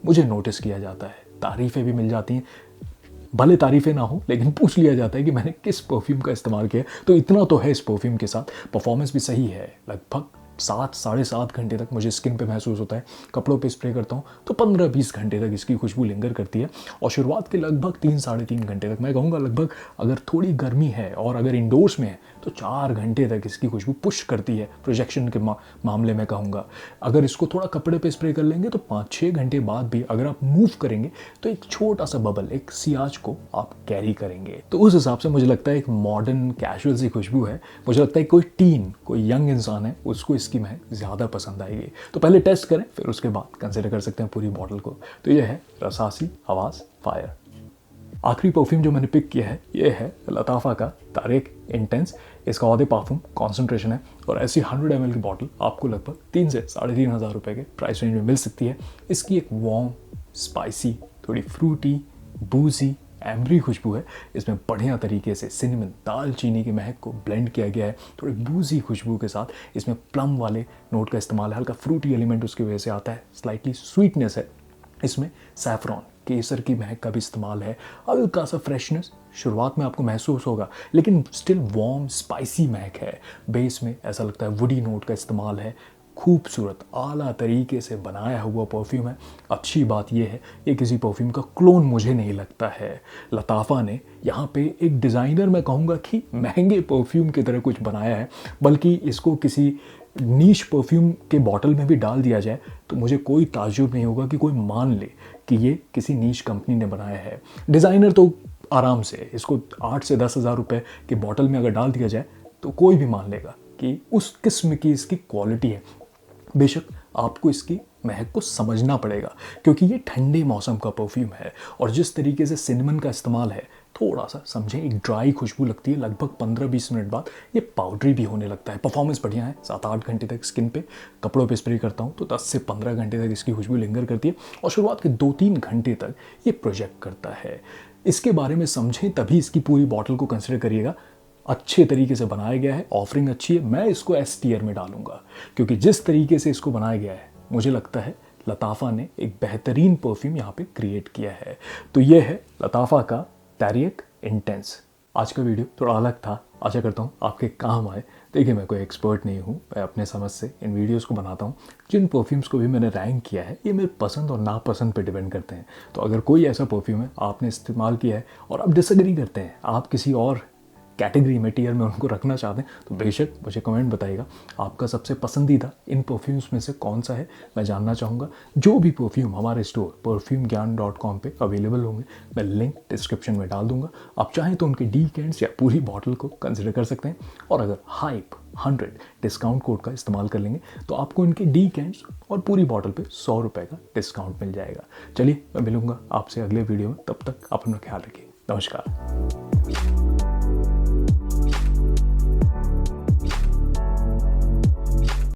मुझे नोटिस किया जाता है, तारीफ़ें भी मिल जाती हैं। भले तारीफ़ें ना हो लेकिन पूछ लिया जाता है कि मैंने किस परफ्यूम का इस्तेमाल किया। तो इतना तो है इस परफ्यूम के साथ। परफॉर्मेंस भी सही है, लगभग 7-7.5 घंटे तक मुझे स्किन पे महसूस होता है। कपड़ों पे स्प्रे करता हूँ तो 15-20 घंटे तक इसकी खुशबू लिंगर करती है और शुरुआत के लगभग 3-3.5 घंटे तक, मैं कहूँगा लगभग, अगर थोड़ी गर्मी है और अगर इंडोर्स में है तो 4 घंटे तक इसकी खुशबू पुश करती है। प्रोजेक्शन के मामले में कहूँगा अगर इसको थोड़ा कपड़े पे स्प्रे कर लेंगे तो 5-6 घंटे बाद भी अगर आप मूव करेंगे तो एक छोटा सा बबल, एक सियाज को आप कैरी करेंगे। तो उस हिसाब से मुझे लगता है एक मॉडर्न कैजुअल सी खुशबू है। मुझे लगता है कोई टीन, कोई यंग इंसान है उसको इसकी महक ज़्यादा पसंद आएगी। तो पहले टेस्ट करें फिर उसके बाद कंसिडर कर सकते हैं पूरी बॉटल को। तो ये है रसासी हवास फायर। आखिरी परफ्यूम जो मैंने पिक किया है ये है लताफ़ा का तारेक इंटेंस। इसका औदे पार्फुम कॉन्सेंट्रेशन है और ऐसी 100 ml की बॉटल आपको लगभग 3 से 3,500 हज़ार रुपये के प्राइस रेंज में मिल सकती है। इसकी एक वार्म, स्पाइसी, थोड़ी फ्रूटी, बूजी, एम्बरी खुशबू है। इसमें बढ़िया तरीके से सिनेमन, दालचीनी की महक को ब्लेंड किया गया है। थोड़ी बूजी खुशबू के साथ इसमें प्लम वाले नोट का इस्तेमाल है, हल्का फ्रूटी एलिमेंट उसकी वजह से आता है, स्लाइटली स्वीटनेस है। इसमें सैफरॉन, केसर की महक का भी इस्तेमाल है, हल्का सा फ्रेशनेस शुरुआत में आपको महसूस होगा लेकिन स्टिल वार्म स्पाइसी महक है। बेस में ऐसा लगता है वुडी नोट का इस्तेमाल है, खूबसूरत आला तरीके से बनाया हुआ परफ्यूम है। अच्छी बात यह है ये किसी परफ्यूम का क्लोन मुझे नहीं लगता है। लताफ़ा ने यहाँ पे एक डिज़ाइनर, मैं कहूँगा कि महंगे परफ्यूम की तरह कुछ बनाया है, बल्कि इसको किसी नीश परफ्यूम के बॉटल में भी डाल दिया जाए तो मुझे कोई ताज्जुब नहीं होगा कि कोई मान ले कि ये किसी नीश कंपनी ने बनाया है। डिज़ाइनर तो आराम से इसको 8 से 10 हज़ार रुपये के बॉटल में अगर डाल दिया जाए तो कोई भी मान लेगा कि उस किस्म की इसकी क्वालिटी है। बेशक आपको इसकी महक को समझना पड़ेगा क्योंकि ये ठंडे मौसम का परफ्यूम है और जिस तरीके से सिनेमन का इस्तेमाल है, थोड़ा सा समझें, एक ड्राई खुशबू लगती है। लगभग 15-20 मिनट बाद ये पाउडरी भी होने लगता है। परफॉर्मेंस बढ़िया है। 7-8 घंटे तक स्किन पे, कपड़ों पे स्प्रे करता हूँ तो 10 से 15 घंटे तक इसकी खुशबू लिंगर करती है और शुरुआत के 2-3 घंटे तक ये प्रोजेक्ट करता है। इसके बारे में समझें तभी इसकी पूरी बॉटल को कंसिडर करिएगा। अच्छे तरीके से बनाया गया है, ऑफरिंग अच्छी है। मैं इसको एस टीयर में डालूंगा क्योंकि जिस तरीके से इसको बनाया गया है मुझे लगता है लताफ़ा ने एक बेहतरीन परफ्यूम यहाँ पे क्रिएट किया है। तो ये है लताफ़ा का टैरिएक इंटेंस। आज का वीडियो थोड़ा अलग था, आशा करता हूँ आपके काम आए। देखिए, मैं कोई एक्सपर्ट नहीं हूँ, मैं अपने समझ से इन वीडियोस को बनाता हूँ। जिन परफ्यूम्स को भी मैंने रैंक किया है ये मेरे पसंद और नापसंद पे डिपेंड करते हैं। तो अगर कोई ऐसा परफ्यूम है आपने इस्तेमाल किया है और आप डिसएग्री करते हैं, आप किसी और कैटेगरी में, टियर में उनको रखना चाहते हैं, तो बेशक मुझे कमेंट बताइएगा आपका सबसे पसंदीदा इन परफ्यूम्स में से कौन सा है, मैं जानना चाहूँगा। जो भी परफ्यूम हमारे स्टोर perfumegyan.com पे अवेलेबल होंगे मैं लिंक डिस्क्रिप्शन में डाल दूंगा। आप चाहें तो उनके डीकेंड्स या पूरी बॉटल को कंसिडर कर सकते हैं और अगर हाइप 100 डिस्काउंट कोड का इस्तेमाल कर लेंगे तो आपको इनके डीकेंड्स और पूरी बॉटल पे 100 रुपये का डिस्काउंट मिल जाएगा। चलिए, मैं मिलूंगा आपसे अगले वीडियो में, तब तक आप अपना ख्याल रखिए। नमस्कार।